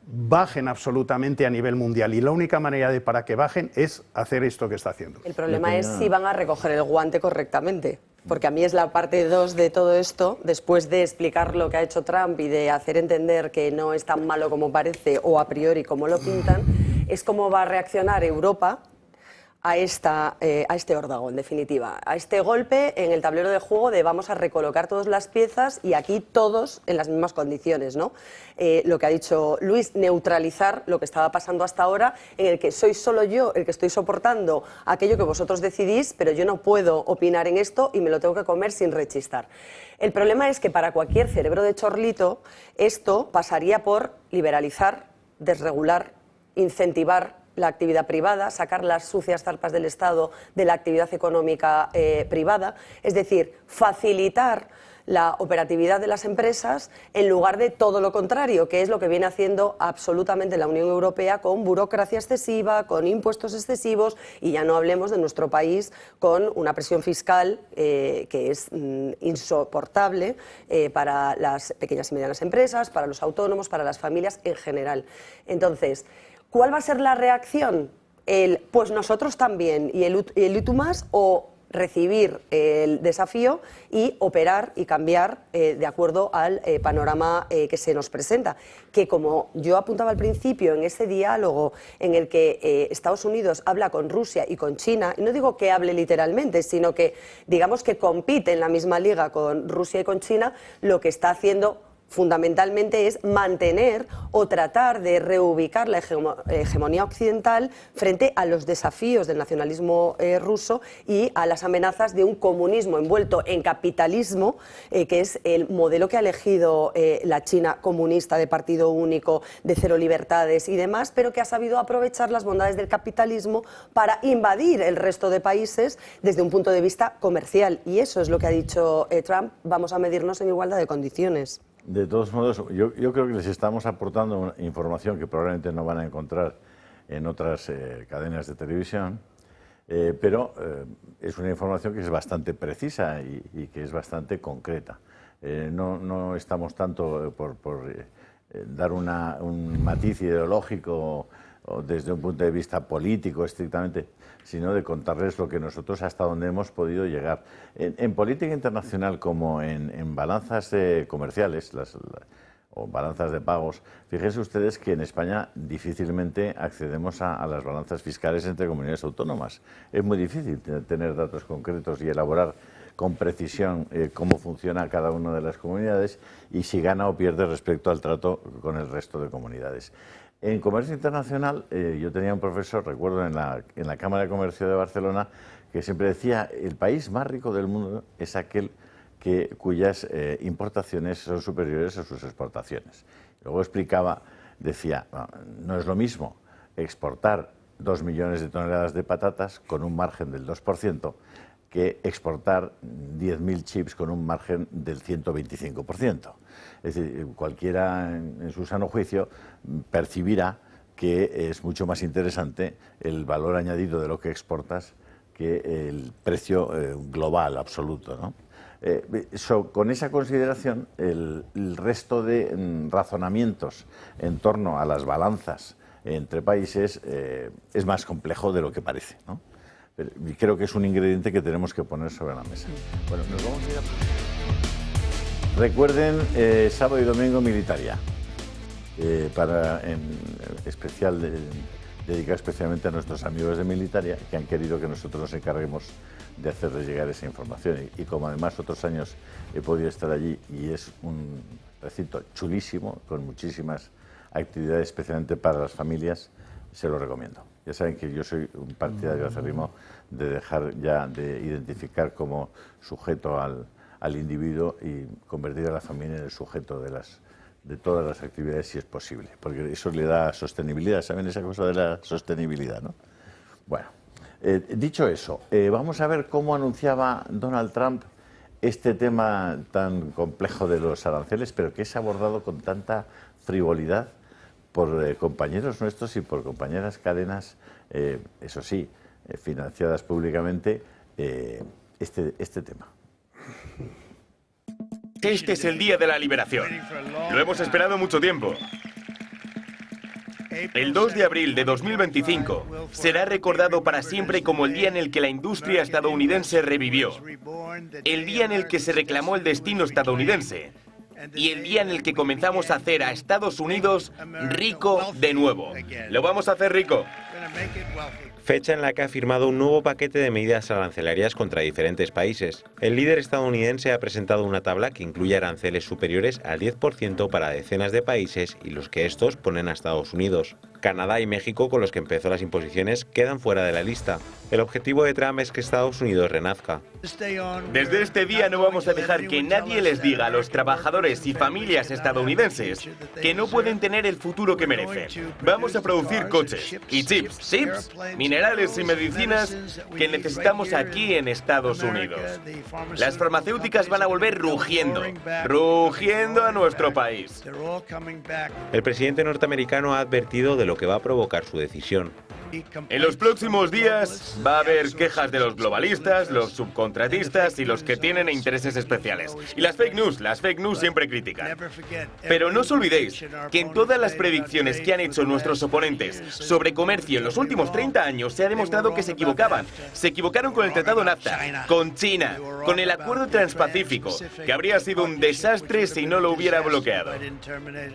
S2: bajen absolutamente a nivel mundial, y la única manera para que bajen es hacer esto que está haciendo.
S3: El problema es si van a recoger el guante correctamente. Porque a mí es la parte 2 de todo esto, después de explicar lo que ha hecho Trump y de hacer entender que no es tan malo como parece o a priori como lo pintan, es cómo va a reaccionar Europa a este órdago, en definitiva, a este golpe en el tablero de juego de vamos a recolocar todas las piezas y aquí todos en las mismas condiciones, ¿no? Lo que ha dicho Luis, neutralizar lo que estaba pasando hasta ahora, en el que soy solo yo el que estoy soportando aquello que vosotros decidís, pero yo no puedo opinar en esto y me lo tengo que comer sin rechistar. El problema es que para cualquier cerebro de chorlito esto pasaría por liberalizar, desregular, incentivar la actividad privada, sacar las sucias zarpas del Estado de la actividad económica privada, es decir, facilitar la operatividad de las empresas en lugar de todo lo contrario, que es lo que viene haciendo absolutamente la Unión Europea con burocracia excesiva, con impuestos excesivos y ya no hablemos de nuestro país con una presión fiscal que es insoportable para las pequeñas y medianas empresas, para los autónomos, para las familias en general. Entonces, ¿cuál va a ser la reacción? Pues nosotros también, y el tú más, o recibir el desafío y operar y cambiar de acuerdo al panorama que se nos presenta. Que como yo apuntaba al principio, en ese diálogo en el que Estados Unidos habla con Rusia y con China, y no digo que hable literalmente, sino que digamos que compite en la misma liga con Rusia y con China, lo que está haciendo fundamentalmente es mantener o tratar de reubicar la hegemonía occidental frente a los desafíos del nacionalismo ruso y a las amenazas de un comunismo envuelto en capitalismo, que es el modelo que ha elegido la China comunista de partido único, de cero libertades y demás, pero que ha sabido aprovechar las bondades del capitalismo para invadir el resto de países desde un punto de vista comercial. Y eso es lo que ha dicho Trump, vamos a medirnos en igualdad de condiciones.
S1: De todos modos, yo creo que les estamos aportando una información que probablemente no van a encontrar en otras cadenas de televisión, pero es una información que es bastante precisa y que es bastante concreta. No estamos tanto por dar un matiz ideológico o desde un punto de vista político estrictamente, sino de contarles lo que nosotros hasta donde hemos podido llegar. En política internacional como en balanzas comerciales o balanzas de pagos, fíjense ustedes que en España difícilmente accedemos a las balanzas fiscales entre comunidades autónomas. Es muy difícil tener datos concretos y elaborar con precisión cómo funciona cada una de las comunidades y si gana o pierde respecto al trato con el resto de comunidades. En comercio internacional, yo tenía un profesor, recuerdo, en la Cámara de Comercio de Barcelona, que siempre decía, el país más rico del mundo es aquel cuyas importaciones son superiores a sus exportaciones. Luego explicaba, decía, no es lo mismo exportar 2 millones de toneladas de patatas con un margen del 2%, que exportar 10.000 chips con un margen del 125%. Es decir, cualquiera en su sano juicio percibirá que es mucho más interesante el valor añadido de lo que exportas que el precio global absoluto, ¿no? Con esa consideración, el resto de razonamientos en torno a las balanzas entre países es más complejo de lo que parece, ¿no? Y creo que es un ingrediente que tenemos que poner sobre la mesa. Bueno, nos vamos a ir a... Recuerden, sábado y domingo Militaria, dedicado especialmente a nuestros amigos de Militaria, que han querido que nosotros nos encarguemos de hacerles llegar esa información. Y como además otros años he podido estar allí, y es un recinto chulísimo, con muchísimas actividades, especialmente para las familias, se lo recomiendo. Ya saben que yo soy un partidario acérrimo de dejar ya de identificar como sujeto al individuo y convertir a la familia en el sujeto de todas las actividades, si es posible, porque eso le da sostenibilidad. ¿Saben esa cosa de la sostenibilidad, no? Bueno, dicho eso, vamos a ver cómo anunciaba Donald Trump este tema tan complejo de los aranceles, pero que es abordado con tanta frivolidad por compañeros nuestros y por compañeras cadenas, eso sí, financiadas públicamente, este tema.
S6: Este es el día de la liberación. Lo hemos esperado mucho tiempo. El 2 de abril de 2025 será recordado para siempre como el día en el que la industria estadounidense revivió, el día en el que se reclamó el destino estadounidense y el día en el que comenzamos a hacer a Estados Unidos rico de nuevo. Lo vamos a hacer rico.
S7: Fecha en la que ha firmado un nuevo paquete de medidas arancelarias contra diferentes países. El líder estadounidense ha presentado una tabla que incluye aranceles superiores al 10% para decenas de países y los que estos ponen a Estados Unidos. Canadá y México, con los que empezó las imposiciones, quedan fuera de la lista. El objetivo de Trump es que Estados Unidos renazca.
S6: Desde este día no vamos a dejar que nadie les diga a los trabajadores y familias estadounidenses que no pueden tener el futuro que merecen. Vamos a producir coches y chips, minerales y medicinas que necesitamos aquí en Estados Unidos. Las farmacéuticas van a volver rugiendo a nuestro país.
S7: El presidente norteamericano ha advertido de lo que va a provocar su decisión.
S6: En los próximos días va a haber quejas de los globalistas, los subcontratistas y los que tienen intereses especiales. Y las fake news siempre critican. Pero no os olvidéis que en todas las predicciones que han hecho nuestros oponentes sobre comercio en los últimos 30 años se ha demostrado que se equivocaban. Se equivocaron con el Tratado NAFTA, con China, con el Acuerdo Transpacífico, que habría sido un desastre si no lo hubiera bloqueado.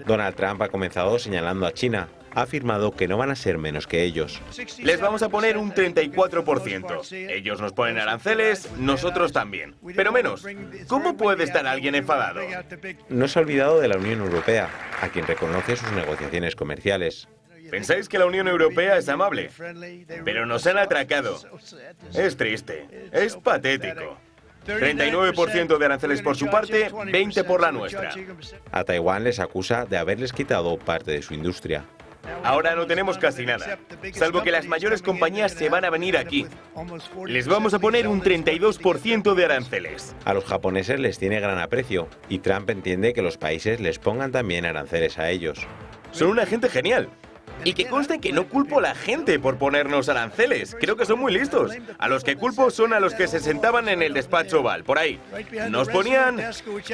S7: Donald Trump ha comenzado señalando a China. Ha afirmado que no van a ser menos que ellos.
S6: Les vamos a poner un 34%. Ellos nos ponen aranceles, nosotros también. Pero menos. ¿Cómo puede estar alguien enfadado?
S7: No se ha olvidado de la Unión Europea, a quien reconoce sus negociaciones comerciales.
S6: Pensáis que la Unión Europea es amable, pero nos han atracado. Es triste, es patético. 39% de aranceles por su parte, 20% por la nuestra.
S7: A Taiwán les acusa de haberles quitado parte de su industria.
S6: Ahora no tenemos casi nada, salvo que las mayores compañías se van a venir aquí. Les vamos a poner un 32% de aranceles.
S7: A los japoneses les tiene gran aprecio y Trump entiende que los países les pongan también aranceles a ellos.
S6: Son una gente genial. Y que conste que no culpo a la gente por ponernos aranceles. Creo que son muy listos. A los que culpo son a los que se sentaban en el despacho Oval, por ahí. Nos ponían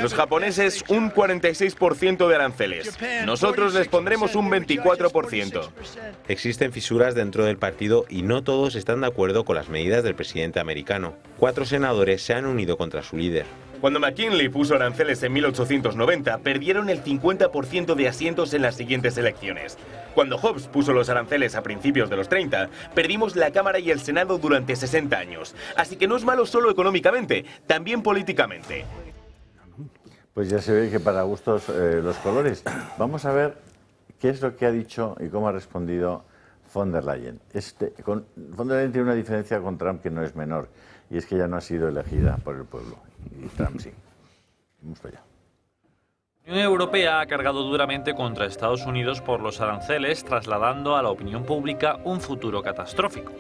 S6: los japoneses un 46% de aranceles. Nosotros les pondremos un 24%.
S7: Existen fisuras dentro del partido y no todos están de acuerdo con las medidas del presidente americano. 4 senadores se han unido contra su líder.
S6: Cuando McKinley puso aranceles en 1890, perdieron el 50% de asientos en las siguientes elecciones. Cuando Hobbes puso los aranceles a principios de los 30, perdimos la Cámara y el Senado durante 60 años. Así que no es malo solo económicamente, también políticamente.
S1: Pues ya se ve que para gustos los colores. Vamos a ver qué es lo que ha dicho y cómo ha respondido von der Leyen. Von der Leyen tiene una diferencia con Trump que no es menor, y es que ella no ha sido elegida por el pueblo, y Trump sí. Vamos para allá.
S8: La Unión Europea ha cargado duramente contra Estados Unidos por los aranceles, trasladando a la opinión pública un futuro catastrófico.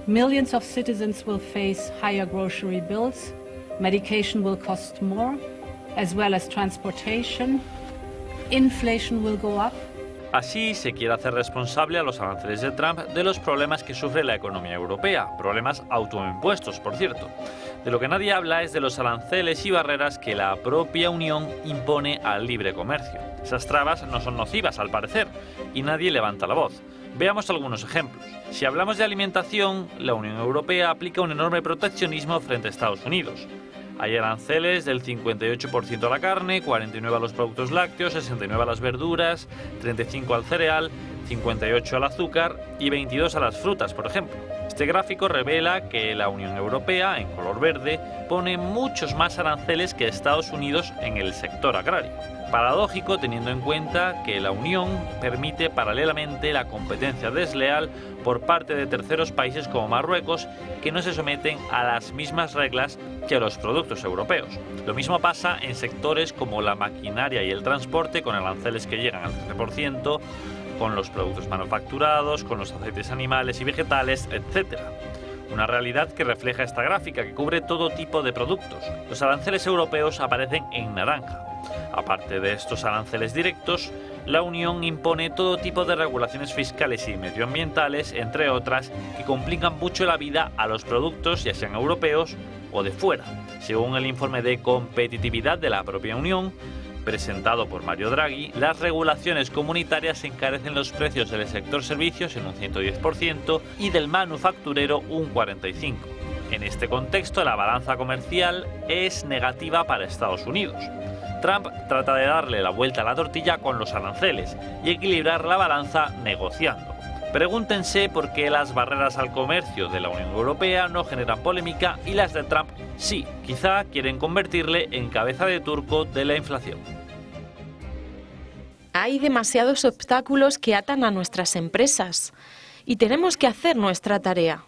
S9: Millions of citizens will face higher grocery bills, medication will cost more, as well as transportation, inflation will go up.
S8: Así se quiere hacer responsable a los aranceles de Trump de los problemas que sufre la economía europea, problemas autoimpuestos, por cierto. De lo que nadie habla es de los aranceles y barreras que la propia Unión impone al libre comercio. Esas trabas no son nocivas, al parecer, y nadie levanta la voz. Veamos algunos ejemplos. Si hablamos de alimentación, la Unión Europea aplica un enorme proteccionismo frente a Estados Unidos. Hay aranceles del 58% a la carne, 49% a los productos lácteos, 69% a las verduras, 35% al cereal, 58% al azúcar y 22% a las frutas, por ejemplo. Este gráfico revela que la Unión Europea, en color verde, pone muchos más aranceles que Estados Unidos en el sector agrario. Paradójico teniendo en cuenta que la Unión permite paralelamente la competencia desleal por parte de terceros países como Marruecos, que no se someten a las mismas reglas que los productos europeos. Lo mismo pasa en sectores como la maquinaria y el transporte, con aranceles que llegan al 13%, con los productos manufacturados, con los aceites animales y vegetales, etc. Una realidad que refleja esta gráfica, que cubre todo tipo de productos. Los aranceles europeos aparecen en naranja. Aparte de estos aranceles directos, la Unión impone todo tipo de regulaciones fiscales y medioambientales, entre otras, que complican mucho la vida a los productos, ya sean europeos o de fuera. Según el informe de competitividad de la propia Unión, presentado por Mario Draghi, las regulaciones comunitarias encarecen los precios del sector servicios en un 110% y del manufacturero un 45%. En este contexto, la balanza comercial es negativa para Estados Unidos. Trump trata de darle la vuelta a la tortilla con los aranceles y equilibrar la balanza negociando. Pregúntense por qué las barreras al comercio de la Unión Europea no generan polémica y las de Trump sí. Quizá quieren convertirle en cabeza de turco de la inflación.
S10: Hay demasiados obstáculos que atan a nuestras empresas y tenemos que hacer nuestra tarea.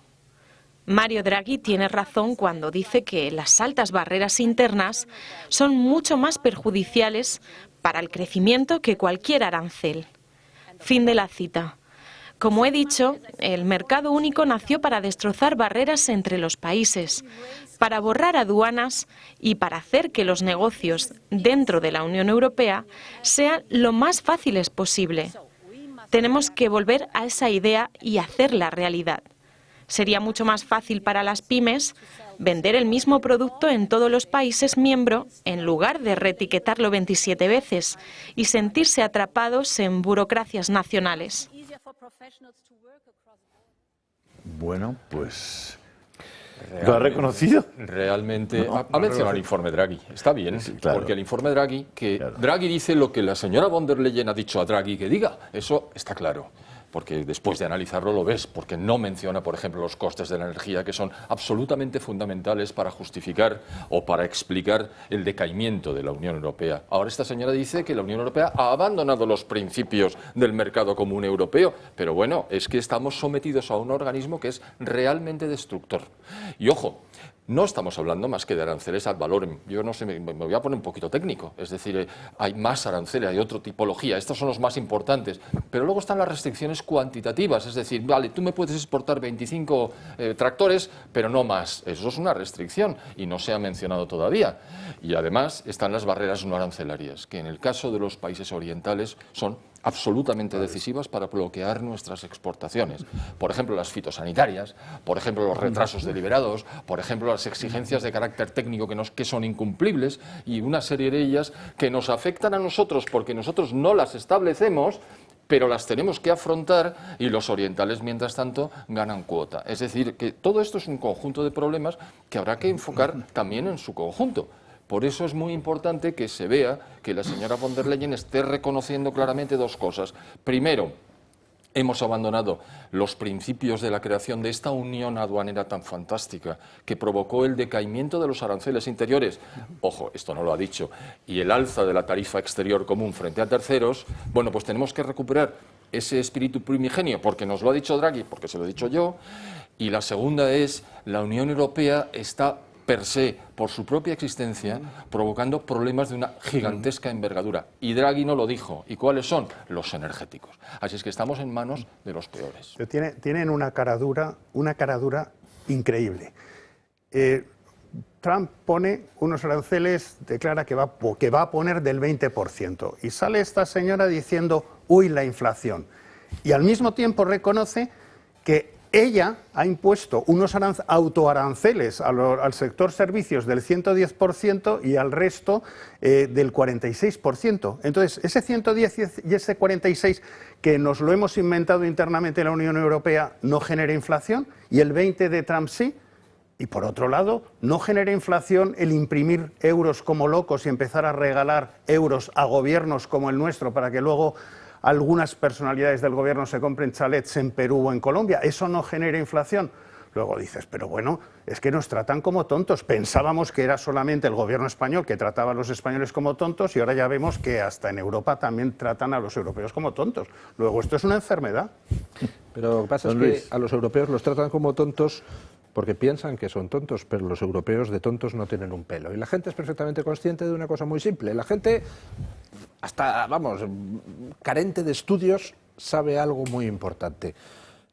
S10: Mario Draghi tiene razón cuando dice que las altas barreras internas son mucho más perjudiciales para el crecimiento que cualquier arancel. Fin de la cita. Como he dicho, el mercado único nació para destrozar barreras entre los países, para borrar aduanas y para hacer que los negocios dentro de la Unión Europea sean lo más fáciles posible. Tenemos que volver a esa idea y hacerla realidad. Sería mucho más fácil para las pymes vender el mismo producto en todos los países miembros en lugar de reetiquetarlo 27 veces y sentirse atrapados en burocracias nacionales.
S1: Bueno, pues ¿lo ha reconocido?
S5: Realmente ha mencionado el informe Draghi. Está bien, sí, claro. Porque el informe Draghi, Draghi dice lo que la señora von der Leyen ha dicho a Draghi que diga. Eso está claro. Porque después de analizarlo lo ves, porque no menciona, por ejemplo, los costes de la energía, que son absolutamente fundamentales para justificar o para explicar el decaimiento de la Unión Europea. Ahora esta señora dice que la Unión Europea ha abandonado los principios del mercado común europeo, pero bueno, es que estamos sometidos a un organismo que es realmente destructor. Y ojo, no estamos hablando más que de aranceles ad valorem. Yo no sé, me voy a poner un poquito técnico. Es decir, hay más aranceles, hay otra tipología. Estos son los más importantes. Pero luego están las restricciones cuantitativas. Es decir, vale, tú me puedes exportar 25 tractores, pero no más. Eso es una restricción y no se ha mencionado todavía. Y además están las barreras no arancelarias, que en el caso de los países orientales son absolutamente decisivas para bloquear nuestras exportaciones. Por ejemplo, las fitosanitarias, por ejemplo, los retrasos deliberados, por ejemplo, las exigencias de carácter técnico que son incumplibles y una serie de ellas que nos afectan a nosotros porque nosotros no las establecemos, pero las tenemos que afrontar y los orientales, mientras tanto, ganan cuota. Es decir, que todo esto es un conjunto de problemas que habrá que enfocar también en su conjunto. Por eso es muy importante que se vea que la señora von der Leyen esté reconociendo claramente dos cosas. Primero, hemos abandonado los principios de la creación de esta unión aduanera tan fantástica que provocó el decaimiento de los aranceles interiores. Ojo, esto no lo ha dicho. Y el alza de la tarifa exterior común frente a terceros. Bueno, pues tenemos que recuperar ese espíritu primigenio, porque nos lo ha dicho Draghi, porque se lo he dicho yo. Y la segunda es, la Unión Europea está per se, por su propia existencia, provocando problemas de una gigantesca envergadura. Y Draghi no lo dijo. ¿Y cuáles son? Los energéticos. Así es que estamos en manos de los peores.
S2: Pero tienen una cara dura increíble. Trump pone unos aranceles, declara que va a poner del 20%. Y sale esta señora diciendo, uy, la inflación. Y al mismo tiempo reconoce que ella ha impuesto unos autoaranceles al sector servicios del 110% y al resto del 46%. Entonces, ese 110 y ese 46 que nos lo hemos inventado internamente en la Unión Europea no genera inflación y el 20 de Trump sí. Y por otro lado, no genera inflación el imprimir euros como locos y empezar a regalar euros a gobiernos como el nuestro para que luego algunas personalidades del gobierno se compren chalets en Perú o en Colombia. Eso no genera inflación. Luego dices, pero bueno, es que nos tratan como tontos. Pensábamos que era solamente el gobierno español que trataba a los españoles como tontos y ahora ya vemos que hasta en Europa también tratan a los europeos como tontos. Luego, esto es una enfermedad.
S4: Pero lo que pasa es que a los europeos los tratan como tontos porque piensan que son tontos, pero los europeos de tontos no tienen un pelo. Y la gente es perfectamente consciente de una cosa muy simple. La gente, hasta, vamos, carente de estudios, sabe algo muy importante.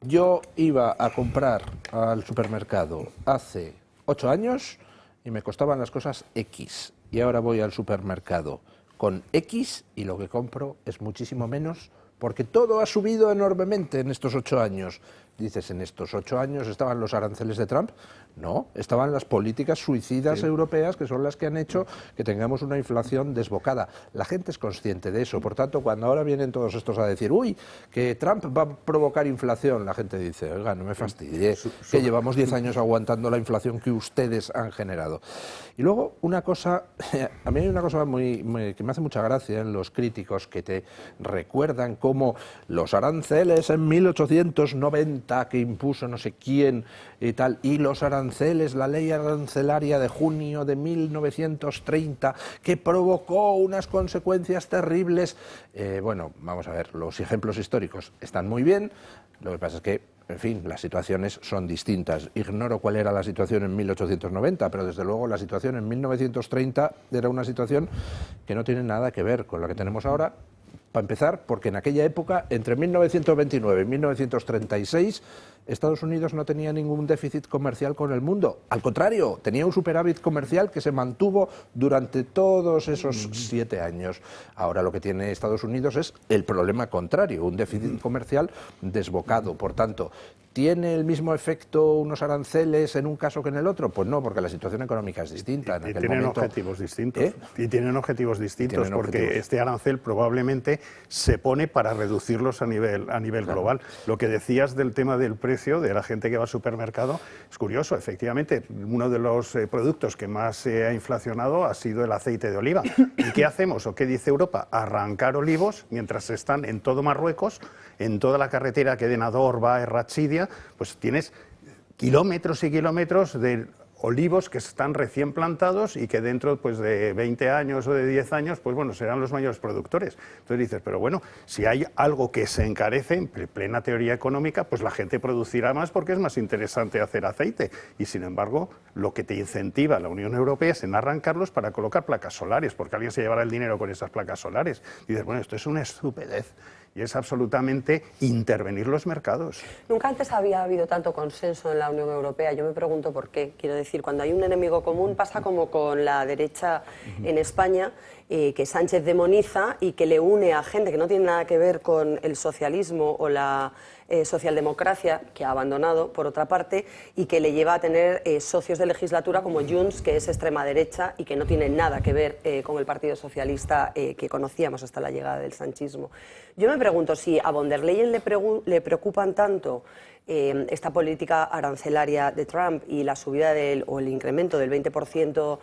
S4: Yo iba a comprar al supermercado hace 8 años y me costaban las cosas X. Y ahora voy al supermercado con X y lo que compro es muchísimo menos porque todo ha subido enormemente en estos 8 años. Dices, ¿en estos 8 años estaban los aranceles de Trump? No, estaban las políticas suicidas europeas que son las que han hecho que tengamos una inflación desbocada. La gente es consciente de eso, por tanto, cuando ahora vienen todos estos a decir, uy, que Trump va a provocar inflación, la gente dice, oiga, no me fastidie, que llevamos 10 años aguantando la inflación que ustedes han generado. Y luego, una cosa, a mí hay una cosa que me hace mucha gracia en los críticos que te recuerdan cómo los aranceles en 1890 que impuso no sé quién y tal, y los aranceles, la ley arancelaria de junio de 1930, que provocó unas consecuencias terribles. Bueno, vamos a ver, los ejemplos históricos están muy bien, lo que pasa es que, en fin, las situaciones son distintas. Ignoro cuál era la situación en 1890, pero desde luego la situación en 1930 era una situación que no tiene nada que ver con la que tenemos ahora. Para empezar, porque en aquella época, entre 1929 y 1936, Estados Unidos no tenía ningún déficit comercial con el mundo. Al contrario, tenía un superávit comercial que se mantuvo durante todos esos 7 años. Ahora lo que tiene Estados Unidos es el problema contrario, un déficit comercial desbocado. Por tanto, ¿tiene el mismo efecto unos aranceles en un caso que en el otro? Pues no, porque la situación económica es distinta.
S2: Y tienen objetivos distintos. Y tienen objetivos distintos, porque este arancel probablemente se pone para reducirlos a nivel global. Lo que decías del tema del precio de la gente que va al supermercado es curioso. Efectivamente, uno de los productos que más se ha inflacionado ha sido el aceite de oliva. ¿Y qué hacemos o qué dice Europa? Arrancar olivos mientras están en todo Marruecos, en toda la carretera que de Nador va a Errachidia, pues tienes kilómetros y kilómetros de olivos que están recién plantados y que dentro pues, de 20 años o de 10 años pues, bueno, serán los mayores productores. Entonces dices, pero bueno, si hay algo que se encarece en plena teoría económica, pues la gente producirá más porque es más interesante hacer aceite. Y sin embargo, lo que te incentiva la Unión Europea es en arrancarlos para colocar placas solares, porque alguien se llevará el dinero con esas placas solares. Y dices, bueno, esto es una estupidez. Y es absolutamente intervenir los mercados.
S3: Nunca antes había habido tanto consenso en la Unión Europea. Yo me pregunto por qué. Quiero decir, cuando hay un enemigo común pasa como con la derecha en España, que Sánchez demoniza y que le une a gente que no tiene nada que ver con el socialismo o la socialdemocracia, que ha abandonado, por otra parte, y que le lleva a tener socios de legislatura como Junts, que es extrema derecha y que no tiene nada que ver con el Partido Socialista que conocíamos hasta la llegada del sanchismo. Yo me pregunto si a von der Leyen le preocupan tanto esta política arancelaria de Trump y la subida o el incremento del 20%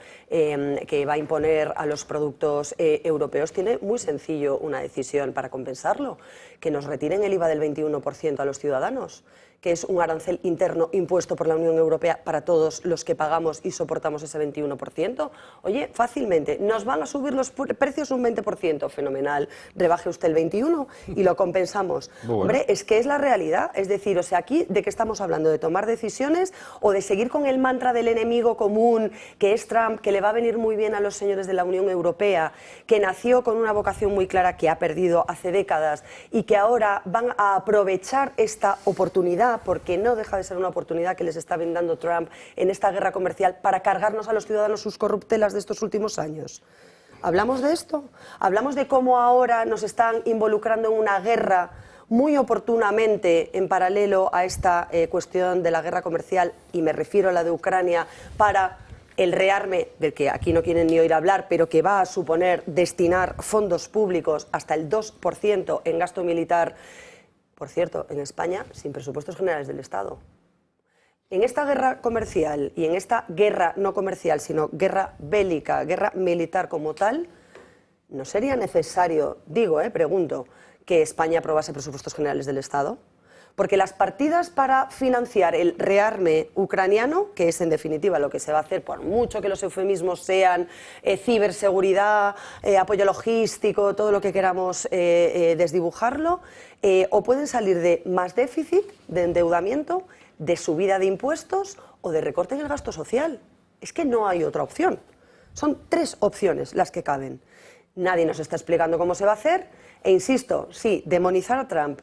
S3: que va a imponer a los productos europeos. Tiene muy sencillo una decisión para compensarlo, que nos retiren el IVA del 21% a los ciudadanos, que es un arancel interno impuesto por la Unión Europea para todos los que pagamos y soportamos ese 21%. Oye, fácilmente, nos van a subir los precios un 20%, fenomenal, rebaje usted el 21% y lo compensamos. Bueno. Hombre, es que es la realidad, es decir, o sea, aquí de qué estamos hablando, de tomar decisiones o de seguir con el mantra del enemigo común, que es Trump, que le va a venir muy bien a los señores de la Unión Europea, que nació con una vocación muy clara que ha perdido hace décadas y que ahora van a aprovechar esta oportunidad, porque no deja de ser una oportunidad que les está brindando Trump en esta guerra comercial para cargarnos a los ciudadanos sus corruptelas de estos últimos años. ¿Hablamos de esto? ¿Hablamos de cómo ahora nos están involucrando en una guerra muy oportunamente en paralelo a esta cuestión de la guerra comercial, y me refiero a la de Ucrania, para el rearme, del que aquí no quieren ni oír hablar, pero que va a suponer destinar fondos públicos hasta el 2% en gasto militar, por cierto, en España, sin presupuestos generales del Estado. En esta guerra comercial y en esta guerra no comercial, sino guerra bélica, guerra militar como tal, ¿no sería necesario, pregunto, que España aprobase presupuestos generales del Estado? Porque las partidas para financiar el rearme ucraniano, que es en definitiva lo que se va a hacer, por mucho que los eufemismos sean ciberseguridad, apoyo logístico, todo lo que queramos desdibujarlo, o pueden salir de más déficit, de endeudamiento, de subida de impuestos o de recorte en el gasto social. Es que no hay otra opción. Son 3 opciones las que caben. Nadie nos está explicando cómo se va a hacer e insisto, sí, demonizar a Trump.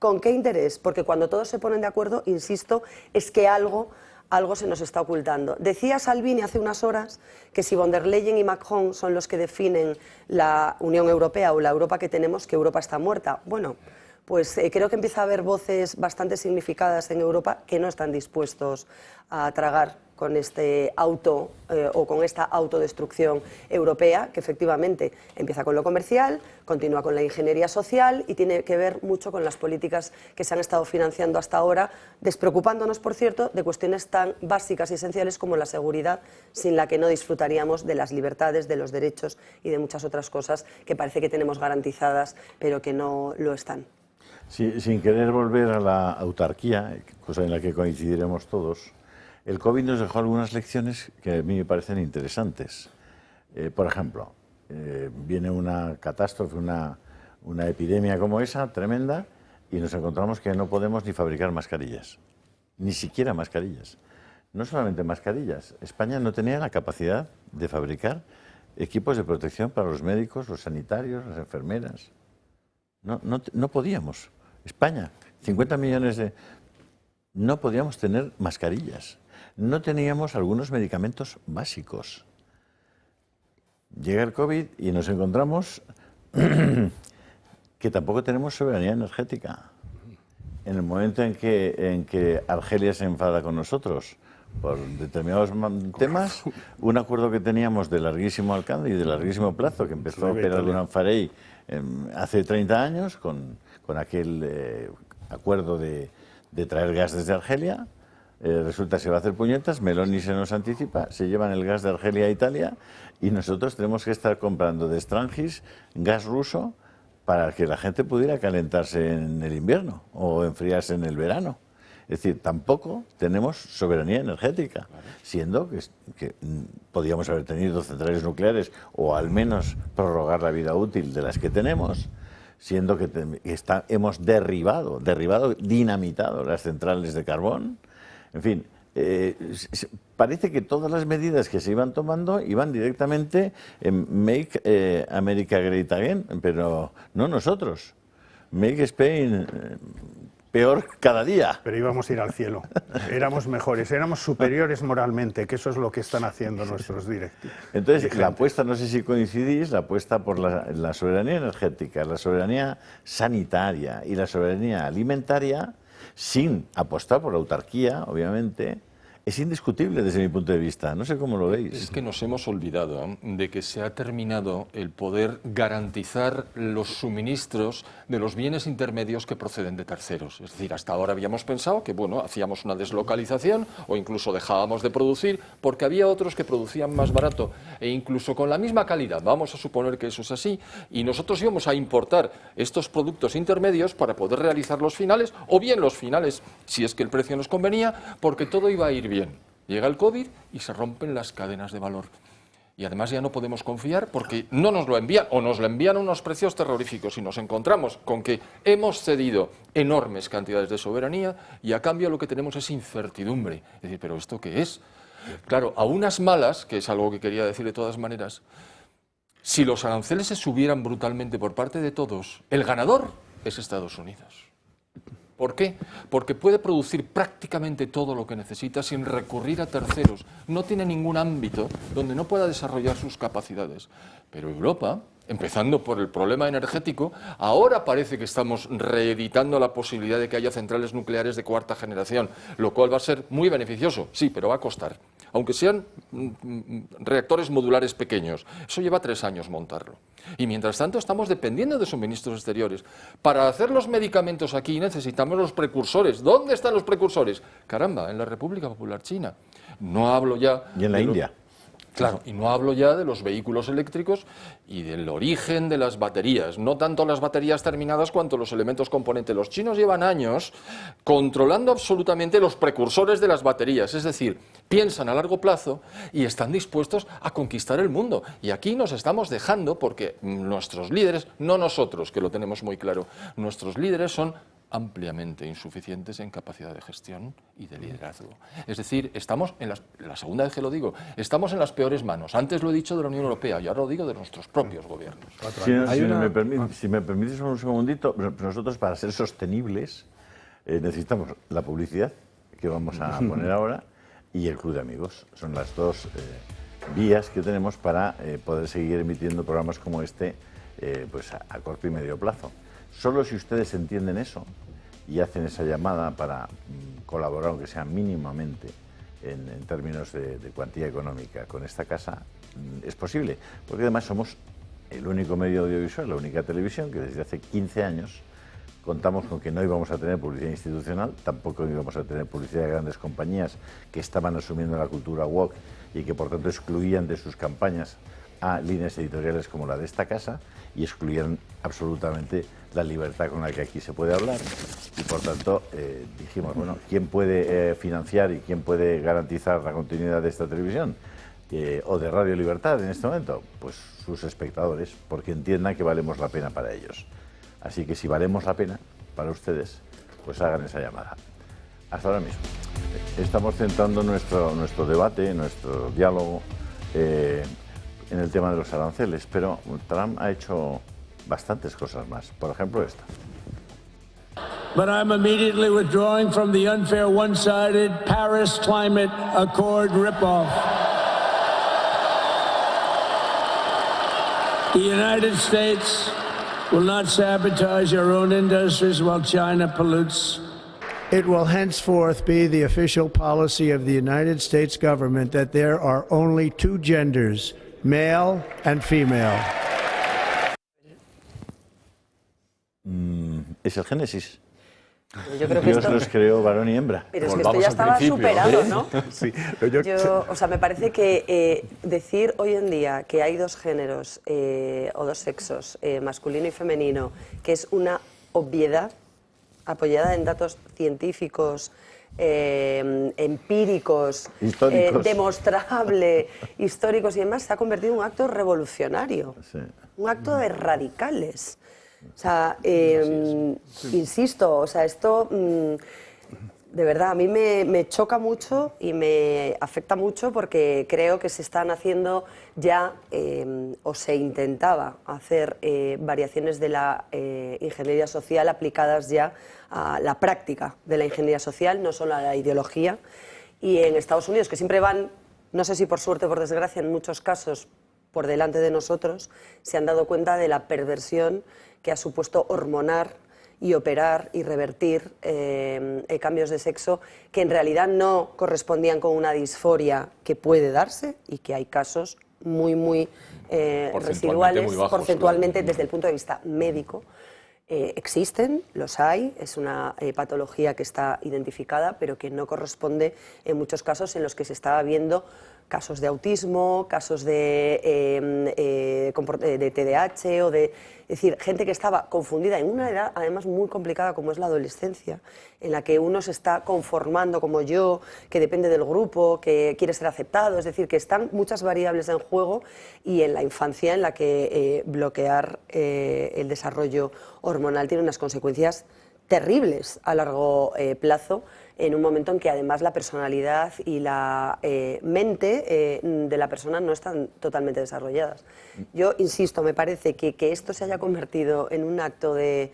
S3: ¿Con qué interés? Porque cuando todos se ponen de acuerdo, insisto, es que algo se nos está ocultando. Decía Salvini hace unas horas que si von der Leyen y Macron son los que definen la Unión Europea o la Europa que tenemos, que Europa está muerta. Bueno, pues creo que empieza a haber voces bastante significadas en Europa que no están dispuestos a tragar con este o con esta autodestrucción europea, que efectivamente empieza con lo comercial, continúa con la ingeniería social y tiene que ver mucho con las políticas que se han estado financiando hasta ahora, despreocupándonos, por cierto, de cuestiones tan básicas y esenciales como la seguridad, sin la que no disfrutaríamos de las libertades, de los derechos y de muchas otras cosas que parece que tenemos garantizadas, pero que no lo están.
S1: Sí, sin querer volver a la autarquía, cosa en la que coincidiremos todos, el COVID nos dejó algunas lecciones que a mí me parecen interesantes. Por ejemplo, viene una catástrofe, una epidemia como esa, tremenda, y nos encontramos que no podemos ni fabricar mascarillas, ni siquiera mascarillas. No solamente mascarillas, España no tenía la capacidad de fabricar equipos de protección para los médicos, los sanitarios, las enfermeras. No podíamos. España, 50 millones de... No podíamos tener mascarillas. No teníamos algunos medicamentos básicos. Llega el COVID y nos encontramos que tampoco tenemos soberanía energética. En el momento en que Argelia se enfada con nosotros por determinados temas, un acuerdo que teníamos de larguísimo alcance y de larguísimo plazo, que empezó a operar Durán Farey hace 30 años, con aquel acuerdo de traer gas desde Argelia, resulta que se va a hacer puñetas, Meloni se nos anticipa, se llevan el gas de Argelia a Italia y nosotros tenemos que estar comprando de Strangis gas ruso para que la gente pudiera calentarse en el invierno o enfriarse en el verano. Es decir, tampoco tenemos soberanía energética, siendo que podíamos haber tenido centrales nucleares o al menos prorrogar la vida útil de las que tenemos, siendo que hemos derribado, dinamitado las centrales de carbón. En fin, parece que todas las medidas que se iban tomando iban directamente en Make America Great Again, pero no nosotros. Make Spain peor cada día.
S2: Pero íbamos a ir al cielo. Éramos mejores, éramos superiores moralmente, que eso es lo que están haciendo nuestros directivos.
S1: Entonces, la apuesta, no sé si coincidís, la apuesta por la soberanía energética, la soberanía sanitaria y la soberanía alimentaria, sin apostar por la autarquía, obviamente, es indiscutible desde mi punto de vista. No sé cómo lo veis.
S5: Es que nos hemos olvidado de que se ha terminado el poder garantizar los suministros de los bienes intermedios que proceden de terceros. Es decir, hasta ahora habíamos pensado que, bueno, hacíamos una deslocalización o incluso dejábamos de producir porque había otros que producían más barato e incluso con la misma calidad. Vamos a suponer que eso es así y nosotros íbamos a importar estos productos intermedios para poder realizar los finales o bien los finales, si es que el precio nos convenía, porque todo iba a ir bien. Llega el COVID y se rompen las cadenas de valor. Y además ya no podemos confiar porque no nos lo envían o nos lo envían a unos precios terroríficos y nos encontramos con que hemos cedido enormes cantidades de soberanía y a cambio lo que tenemos es incertidumbre. Es decir, ¿pero esto qué es? Claro, a unas malas, que es algo que quería decir de todas maneras, si los aranceles se subieran brutalmente por parte de todos, el ganador es Estados Unidos. ¿Por qué? Porque puede producir prácticamente todo lo que necesita sin recurrir a terceros. No tiene ningún ámbito donde no pueda desarrollar sus capacidades. Pero Europa, empezando por el problema energético, ahora parece que estamos reeditando la posibilidad de que haya centrales nucleares de cuarta generación, lo cual va a ser muy beneficioso, sí, pero va a costar. Aunque sean reactores modulares pequeños, eso lleva 3 años montarlo. Y mientras tanto estamos dependiendo de suministros exteriores. Para hacer los medicamentos aquí necesitamos los precursores. ¿Dónde están los precursores? Caramba, en la República Popular China. No hablo ya...
S1: Y en la India.
S5: Claro, y no hablo ya de los vehículos eléctricos y del origen de las baterías, no tanto las baterías terminadas cuanto los elementos componentes. Los chinos llevan años controlando absolutamente los precursores de las baterías, es decir, piensan a largo plazo y están dispuestos a conquistar el mundo. Y aquí nos estamos dejando porque nuestros líderes, no nosotros, que lo tenemos muy claro, nuestros líderes son ampliamente insuficientes en capacidad de gestión y de liderazgo. Es decir, estamos en la segunda vez que lo digo, estamos en las peores manos. Antes lo he dicho de la Unión Europea y ahora lo digo de nuestros propios gobiernos.
S1: Si me permites un segundito, nosotros para ser sostenibles necesitamos la publicidad que vamos a poner ahora y el Club de Amigos. Son las dos vías que tenemos para poder seguir emitiendo programas como este pues a corto y medio plazo. Solo si ustedes entienden eso y hacen esa llamada para colaborar, aunque sea mínimamente, en términos de cuantía económica con esta casa, es posible. Porque además somos el único medio audiovisual, la única televisión que desde hace 15 años contamos con que no íbamos a tener publicidad institucional, tampoco íbamos a tener publicidad de grandes compañías que estaban asumiendo la cultura woke y que por tanto excluían de sus campañas a líneas editoriales como la de esta casa y excluían absolutamente la libertad con la que aquí se puede hablar y por tanto dijimos, bueno, ¿quién puede financiar y quién puede garantizar la continuidad de esta televisión o de Radio Libertad en este momento? Pues sus espectadores, porque entiendan que valemos la pena para ellos. Así que si valemos la pena para ustedes, pues hagan esa llamada. Hasta ahora mismo. Estamos centrando nuestro debate, nuestro diálogo en el tema de los aranceles, pero Trump ha hecho bastantes cosas más. Por ejemplo, esta.
S11: But I'm immediately withdrawing from the unfair, one-sided Paris Climate Accord ripoff. The United States will not sabotage our own industries while China pollutes.
S12: It will henceforth be the official policy of the United States government that there are only 2 genders, male and female.
S1: Es el Génesis.
S3: Yo creo que
S1: Dios los creó varón y hembra.
S3: Pero es que esto ya estaba superado, ¿no?
S2: Sí,
S3: O sea, me parece que decir hoy en día que hay 2 géneros o 2 sexos, masculino y femenino, que es una obviedad apoyada en datos científicos, empíricos, demostrable, históricos y demás, se ha convertido en un acto revolucionario, sí. Un acto de radicales. O sea, insisto, o sea, esto de verdad a mí me choca mucho y me afecta mucho porque creo que se están haciendo ya, o se intentaba hacer variaciones de la ingeniería social aplicadas ya a la práctica de la ingeniería social, no solo a la ideología. Y en Estados Unidos, que siempre van, no sé si por suerte o por desgracia, en muchos casos por delante de nosotros, se han dado cuenta de la perversión que ha supuesto hormonar y operar y revertir cambios de sexo que en realidad no correspondían con una disforia que puede darse y que hay casos muy residuales, porcentualmente desde el punto de vista médico. Existen, los hay, es una patología que está identificada, pero que no corresponde en muchos casos en los que se estaba viendo casos de autismo, casos de TDAH o de... Es decir, gente que estaba confundida en una edad además muy complicada como es la adolescencia, en la que uno se está conformando como yo, que depende del grupo, que quiere ser aceptado, es decir, que están muchas variables en juego y en la infancia en la que bloquear el desarrollo hormonal tiene unas consecuencias terribles a largo plazo en un momento en que además la personalidad y la mente de la persona no están totalmente desarrolladas. Yo insisto, me parece que esto se haya convertido en un acto de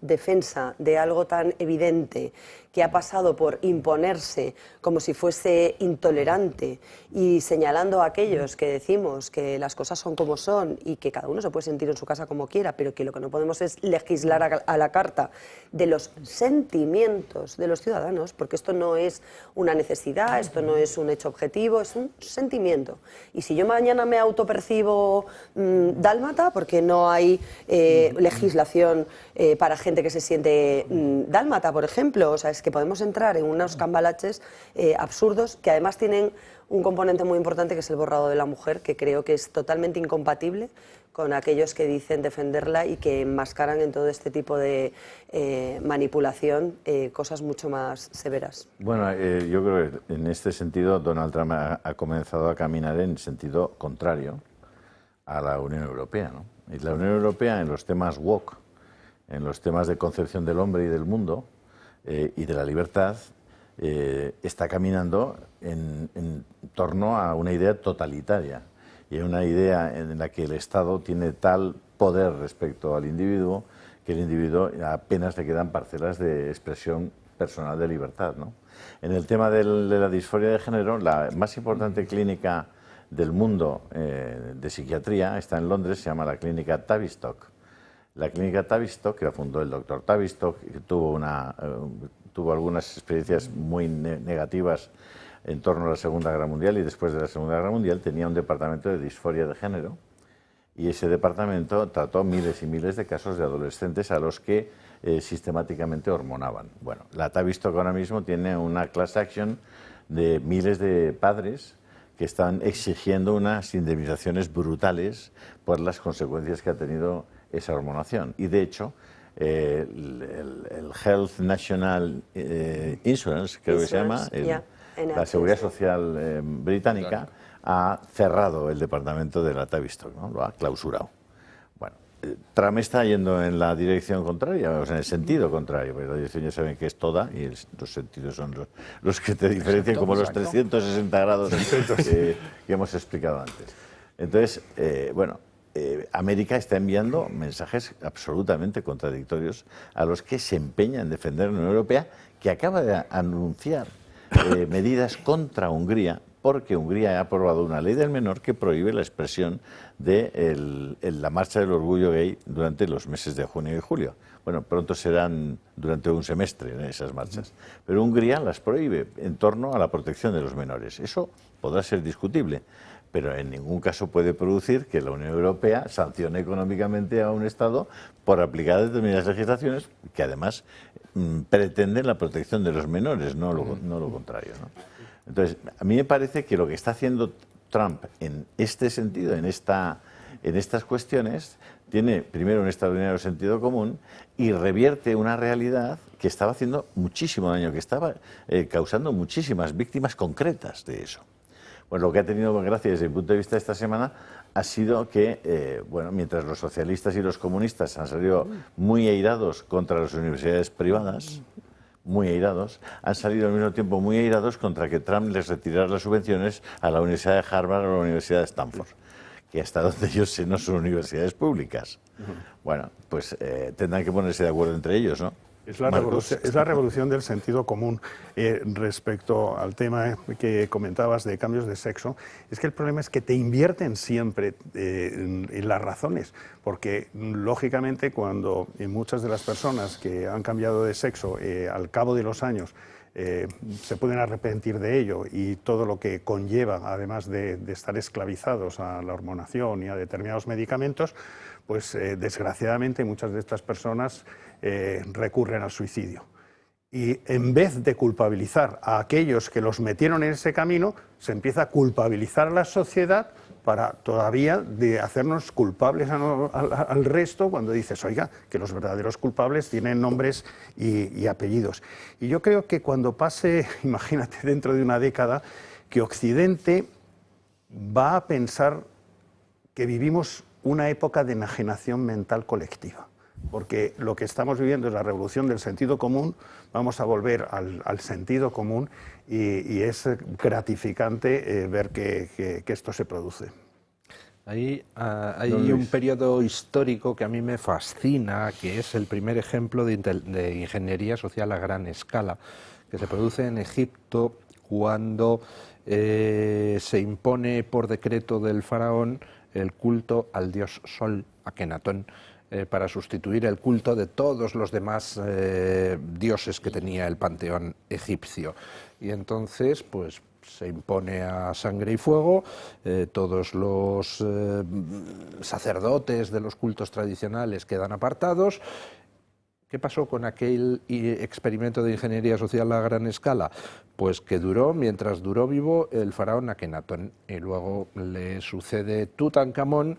S3: defensa de algo tan evidente que ha pasado por imponerse como si fuese intolerante y señalando a aquellos que decimos que las cosas son como son y que cada uno se puede sentir en su casa como quiera, pero que lo que no podemos es legislar a la carta de los sentimientos de los ciudadanos, porque esto no es una necesidad, esto no es un hecho objetivo, es un sentimiento. Y si yo mañana me autopercibo dálmata, porque no hay legislación para gente que se siente dálmata, por ejemplo, o sea, es que podemos entrar en unos cambalaches absurdos que además tienen un componente muy importante que es el borrado de la mujer, que creo que es totalmente incompatible con aquellos que dicen defenderla y que enmascaran en todo este tipo de manipulación cosas mucho más severas.
S1: Bueno, yo creo que en este sentido Donald Trump ha comenzado a caminar en sentido contrario a la Unión Europea, ¿no? Y la Unión Europea en los temas woke, en los temas de concepción del hombre y del mundo y de la libertad, está caminando en torno a una idea totalitaria y una idea en la que el Estado tiene tal poder respecto al individuo que el individuo apenas le quedan parcelas de expresión personal de libertad, ¿no? En el tema de la disforia de género, la más importante clínica del mundo de psiquiatría está en Londres, se llama la clínica Tavistock. La clínica Tavistock, que la fundó el doctor Tavistock, que tuvo algunas experiencias muy negativas en torno a la Segunda Guerra Mundial y después de la Segunda Guerra Mundial, tenía un departamento de disforia de género y ese departamento trató miles y miles de casos de adolescentes a los que sistemáticamente hormonaban. Bueno, la Tavistock ahora mismo tiene una class action de miles de padres que están exigiendo unas indemnizaciones brutales por las consecuencias que ha tenido esa hormonación. Y de hecho, el Health National Insurance, creo que se llama, la Seguridad Social británica, ha cerrado el departamento de la Tavistock, ¿no? Lo ha clausurado. Bueno, Trump está yendo en la dirección contraria, o sea, en el sentido contrario, porque la dirección ya saben que es toda y los sentidos son los que te diferencian, como los 360 grados que hemos explicado antes. Entonces, bueno, América está enviando mensajes absolutamente contradictorios a los que se empeña en defender la Unión Europea, que acaba de anunciar medidas contra Hungría, porque Hungría ha aprobado una ley del menor que prohíbe la expresión de la marcha del orgullo gay durante los meses de junio y julio. Bueno, pronto serán durante un semestre esas marchas, pero Hungría las prohíbe en torno a la protección de los menores. Eso podrá ser discutible, pero en ningún caso puede producir que la Unión Europea sancione económicamente a un Estado por aplicar determinadas legislaciones que además pretenden la protección de los menores, no lo contrario, ¿no? Entonces, a mí me parece que lo que está haciendo Trump en este sentido, en estas cuestiones, tiene primero un extraordinario sentido común y revierte una realidad que estaba haciendo muchísimo daño, que estaba causando muchísimas víctimas concretas de eso. Bueno, lo que ha tenido gracia desde el punto de vista de esta semana ha sido que, bueno, mientras los socialistas y los comunistas han salido muy airados contra las universidades privadas, muy airados, han salido al mismo tiempo muy airados contra que Trump les retirara las subvenciones a la Universidad de Harvard o a la Universidad de Stanford, que hasta donde yo sé no son universidades públicas. Bueno, pues tendrán que ponerse de acuerdo entre ellos, ¿no?
S2: Es la revolución del sentido común. Respecto al tema que comentabas de cambios de sexo, es que el problema es que te invierten siempre en las razones, porque lógicamente cuando muchas de las personas que han cambiado de sexo al cabo de los años se pueden arrepentir de ello y todo lo que conlleva, además de estar esclavizados a la hormonación y a determinados medicamentos, pues desgraciadamente muchas de estas personas recurren al suicidio. Y en vez de culpabilizar a aquellos que los metieron en ese camino, se empieza a culpabilizar a la sociedad para todavía de hacernos culpables al resto cuando dices, oiga, que los verdaderos culpables tienen nombres y apellidos. Y yo creo que cuando pase, imagínate, dentro de una década, que Occidente va a pensar que vivimos una época de enajenación mental colectiva. porque lo que estamos viviendo es la revolución del sentido común, vamos a volver al sentido común y es gratificante ver que esto se produce.
S4: Hay un periodo histórico que a mí me fascina, que es el primer ejemplo de ingeniería social a gran escala, que se produce en Egipto cuando se impone por decreto del faraón el culto al dios Sol, Akenatón, para sustituir el culto de todos los demás dioses que tenía el panteón egipcio. Y entonces, pues, se impone a sangre y fuego, todos los sacerdotes de los cultos tradicionales quedan apartados. ¿Qué pasó con aquel experimento de ingeniería social a gran escala? Pues que duró, mientras duró vivo, el faraón Akenatón, y luego le sucede Tutankamón.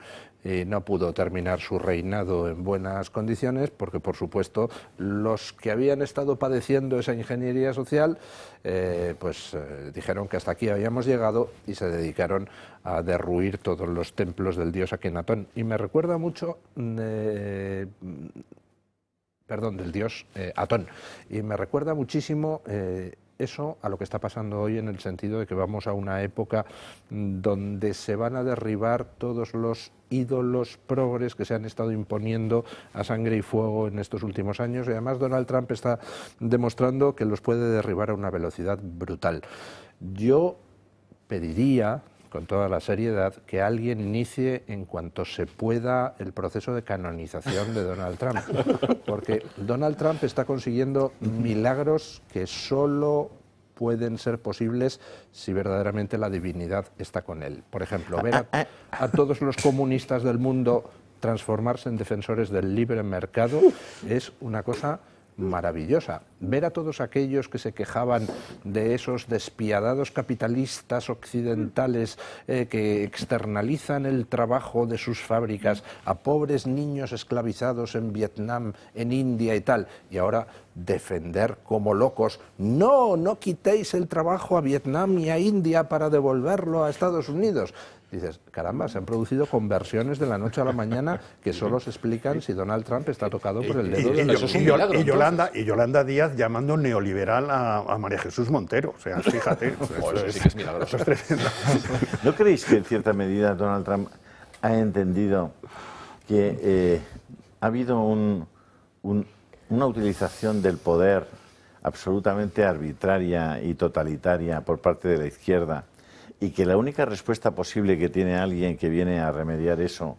S4: No pudo terminar su reinado en buenas condiciones porque, por supuesto, los que habían estado padeciendo esa ingeniería social dijeron que hasta aquí habíamos llegado y se dedicaron a derruir todos los templos del dios Akenatón. Y me recuerda mucho... del dios Atón. Y me recuerda muchísimo eso a lo que está pasando hoy, en el sentido de que vamos a una época donde se van a derribar todos los ídolos progres que se han estado imponiendo a sangre y fuego en estos últimos años, y además Donald Trump está demostrando que los puede derribar a una velocidad brutal. Yo pediría, con toda la seriedad, que alguien inicie en cuanto se pueda el proceso de canonización de Donald Trump, porque Donald Trump está consiguiendo milagros que solo pueden ser posibles si verdaderamente la divinidad está con él. Por ejemplo, ver a todos los comunistas del mundo transformarse en defensores del libre mercado es una cosa maravillosa. Ver a todos aquellos que se quejaban de esos despiadados capitalistas occidentales que externalizan el trabajo de sus fábricas a pobres niños esclavizados en Vietnam, en India y tal, y ahora defender como locos, no quitéis el trabajo a Vietnam y a India para devolverlo a Estados Unidos. Dices, caramba, se han producido conversiones de la noche a la mañana que solo se explican si Donald Trump está tocado por el dedo de
S2: Yolanda Díaz llamando neoliberal a María Jesús Montero. O sea, fíjate.
S5: Eso sí que es milagroso.
S2: Eso es tremendo.
S1: ¿No creéis que en cierta medida Donald Trump ha entendido que ha habido una utilización del poder absolutamente arbitraria y totalitaria por parte de la izquierda, y que la única respuesta posible que tiene alguien que viene a remediar eso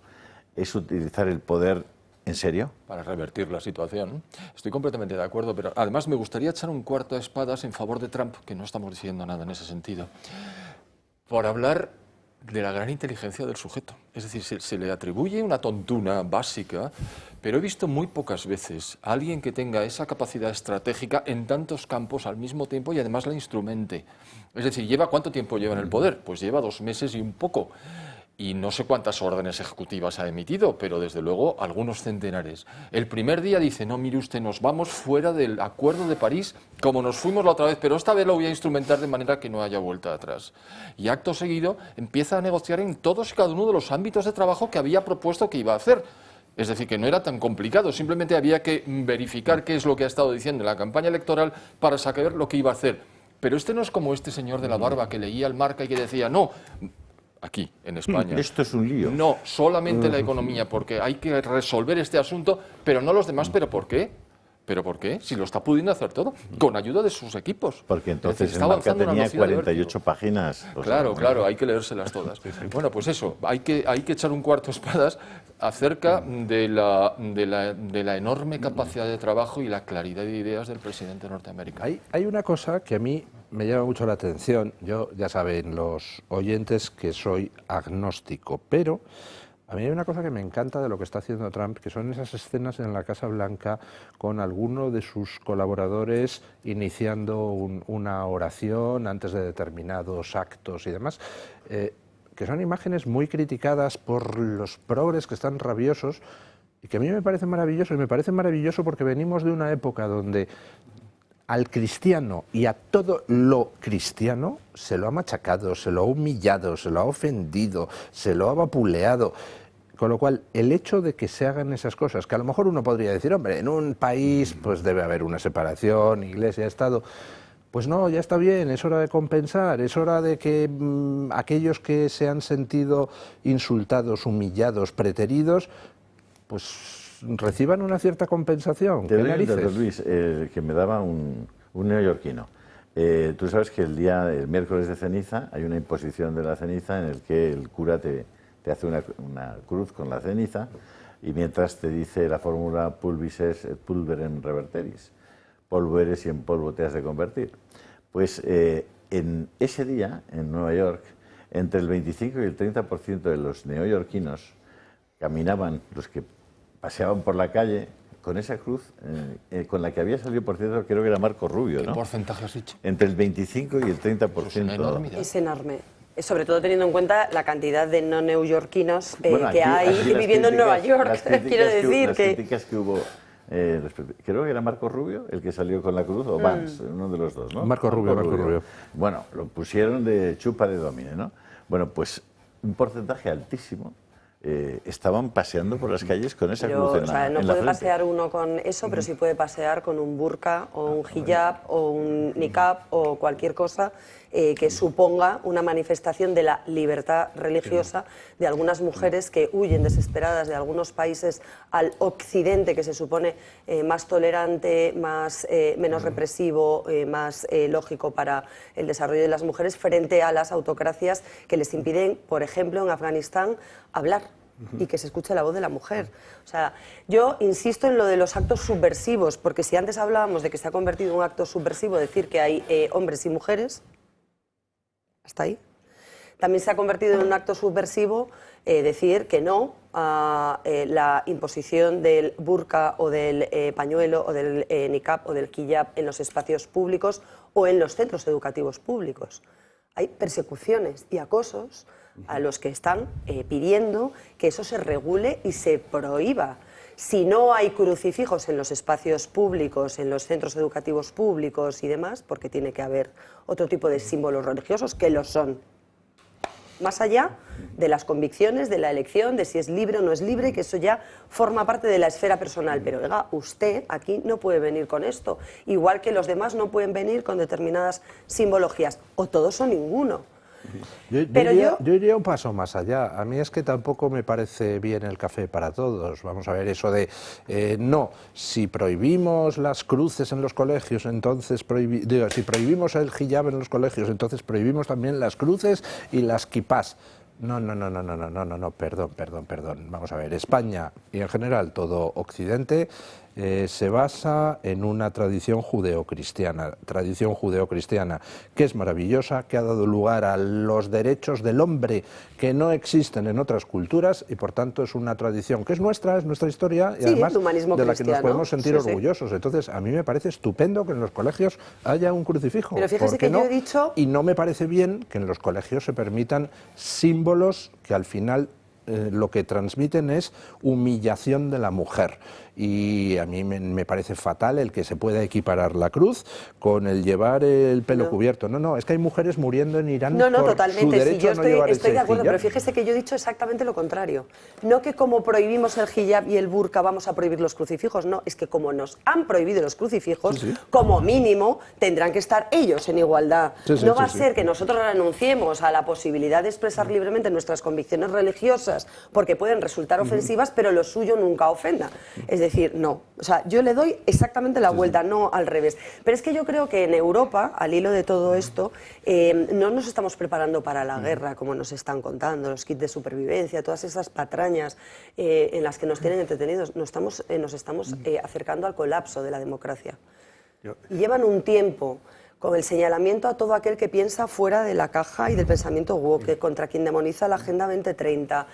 S1: es utilizar el poder en serio?
S5: Para revertir la situación. Estoy completamente de acuerdo, pero además me gustaría echar un cuarto de espadas en favor de Trump, que no estamos diciendo nada en ese sentido, por hablar de la gran inteligencia del sujeto. Es decir, se le atribuye una tontuna básica, pero he visto muy pocas veces a alguien que tenga esa capacidad estratégica en tantos campos al mismo tiempo y además la instrumente. Es decir, ¿cuánto tiempo lleva en el poder? Pues lleva 2 meses y un poco. Y no sé cuántas órdenes ejecutivas ha emitido, pero desde luego algunos centenares. El primer día dice, no, mire usted, nos vamos fuera del Acuerdo de París, como nos fuimos la otra vez, pero esta vez lo voy a instrumentar de manera que no haya vuelta atrás. Y acto seguido empieza a negociar en todos y cada uno de los ámbitos de trabajo que había propuesto que iba a hacer. Es decir, que no era tan complicado, simplemente había que verificar qué es lo que ha estado diciendo en la campaña electoral para saber lo que iba a hacer. Pero este no es como este señor de la barba que leía el Marca y que decía, no, aquí, en España.
S1: Esto es un lío.
S5: No, solamente la economía, porque hay que resolver este asunto, pero no los demás. ¿Pero por qué? ¿Pero por qué? Si lo está pudiendo hacer todo, con ayuda de sus equipos.
S1: Porque entonces el Marca tenía 48 páginas.
S5: Claro, hay que leérselas todas. Bueno, pues eso, hay que echar un cuarto de espadas acerca de la enorme capacidad de trabajo y la claridad de ideas del presidente norteamericano.
S4: Hay una cosa que a mí me llama mucho la atención. Yo, ya saben los oyentes que soy agnóstico, pero a mí hay una cosa que me encanta de lo que está haciendo Trump, que son esas escenas en la Casa Blanca con alguno de sus colaboradores iniciando una oración antes de determinados actos y demás, que son imágenes muy criticadas por los progres que están rabiosos y que a mí me parece maravilloso, y me parece maravilloso porque venimos de una época donde al cristiano y a todo lo cristiano se lo ha machacado, se lo ha humillado, se lo ha ofendido, se lo ha vapuleado. Con lo cual, el hecho de que se hagan esas cosas, que a lo mejor uno podría decir, hombre, en un país pues debe haber una separación, Iglesia, Estado. Pues no, ya está bien, es hora de compensar, es hora de que aquellos que se han sentido insultados, humillados, preteridos, pues reciban una cierta compensación.
S1: Te doy, doctor Luis, que me daba un neoyorquino. Tú sabes que el miércoles de ceniza hay una imposición de la ceniza en el que el cura te hace una cruz con la ceniza y mientras te dice la fórmula pulvis es et pulverem reverteris. Polvo eres y en polvo te has de convertir. Pues en ese día, en Nueva York, entre el 25 y el 30% de los neoyorquinos caminaban, los que paseaban por la calle, con esa cruz, con la que había salido, por cierto, creo que era Marco Rubio, ¿no?
S5: ¿Qué porcentaje has dicho?
S1: Entre el 25 y el 30%.
S3: Es enorme. Sobre todo teniendo en cuenta la cantidad de no neoyorquinos
S1: Bueno,
S3: que hay viviendo en Nueva York. Quiero decir
S1: las críticas que hubo... creo que era Marco Rubio el que salió con la cruz, o Vance, uno de los dos, ¿no?
S4: Marco Rubio.
S1: Bueno, lo pusieron de chupa de domine, ¿no? Bueno, pues un porcentaje altísimo estaban paseando por las calles con esa cruz en la frente.
S3: No puede pasear uno con eso, pero sí puede pasear con un burka o un hijab o un niqab o cualquier cosa que suponga una manifestación de la libertad religiosa de algunas mujeres que huyen desesperadas de algunos países al occidente, que se supone más tolerante, menos represivo, más lógico para el desarrollo de las mujeres, frente a las autocracias que les impiden, por ejemplo, en Afganistán, hablar y que se escuche la voz de la mujer. O sea, yo insisto en lo de los actos subversivos, porque si antes hablábamos de que se ha convertido en un acto subversivo decir que hay hombres y mujeres, hasta ahí. También se ha convertido en un acto subversivo decir que no a la imposición del burka o del pañuelo o del niqab o del hijab en los espacios públicos o en los centros educativos públicos. Hay persecuciones y acosos a los que están pidiendo que eso se regule y se prohíba. Si no hay crucifijos en los espacios públicos, en los centros educativos públicos y demás, porque tiene que haber otro tipo de símbolos religiosos que lo son. Más allá de las convicciones, de la elección, de si es libre o no es libre, que eso ya forma parte de la esfera personal. Pero, oiga, usted aquí no puede venir con esto, igual que los demás no pueden venir con determinadas simbologías, o todos o ninguno.
S4: Yo iría un paso más allá. A mí es que tampoco me parece bien el café para todos. Vamos a ver, eso de no, si prohibimos las cruces en los colegios, entonces si prohibimos el hijab en los colegios, entonces prohibimos también las cruces y las kipás. No, perdón. Vamos a ver, España y en general todo Occidente se basa en una tradición judeocristiana, que es maravillosa, que ha dado lugar a los derechos del hombre que no existen en otras culturas y por tanto es una tradición que es nuestra historia y además de la que nos podemos sentir orgullosos. Entonces a mí me parece estupendo que en los colegios haya un crucifijo.
S3: Pero fíjese que yo he dicho...
S4: Y no me parece bien que en los colegios se permitan símbolos que al final lo que transmiten es humillación de la mujer. Y a mí me parece fatal el que se pueda equiparar la cruz con el llevar el pelo cubierto. No, es que hay mujeres muriendo en Irán por
S3: totalmente.
S4: su derecho a no llevar
S3: estoy de acuerdo,
S4: hijab.
S3: pero fíjese que yo he dicho exactamente lo contrario. No que como prohibimos el hijab y el burka vamos a prohibir los crucifijos, no, es que como nos han prohibido los crucifijos, como mínimo tendrán que estar ellos en igualdad. No va a ser que nosotros renunciemos a la posibilidad de expresar libremente nuestras convicciones religiosas porque pueden resultar ofensivas, pero lo suyo nunca ofenda. Es decir, no. O sea, yo le doy exactamente la vuelta, no al revés. Pero es que yo creo que en Europa, al hilo de todo esto, no nos estamos preparando para la guerra, como nos están contando, los kits de supervivencia, todas esas patrañas en las que nos tienen entretenidos. Nos estamos acercando al colapso de la democracia. Y llevan un tiempo con el señalamiento a todo aquel que piensa fuera de la caja y del pensamiento woke, contra quien demoniza la Agenda 2030,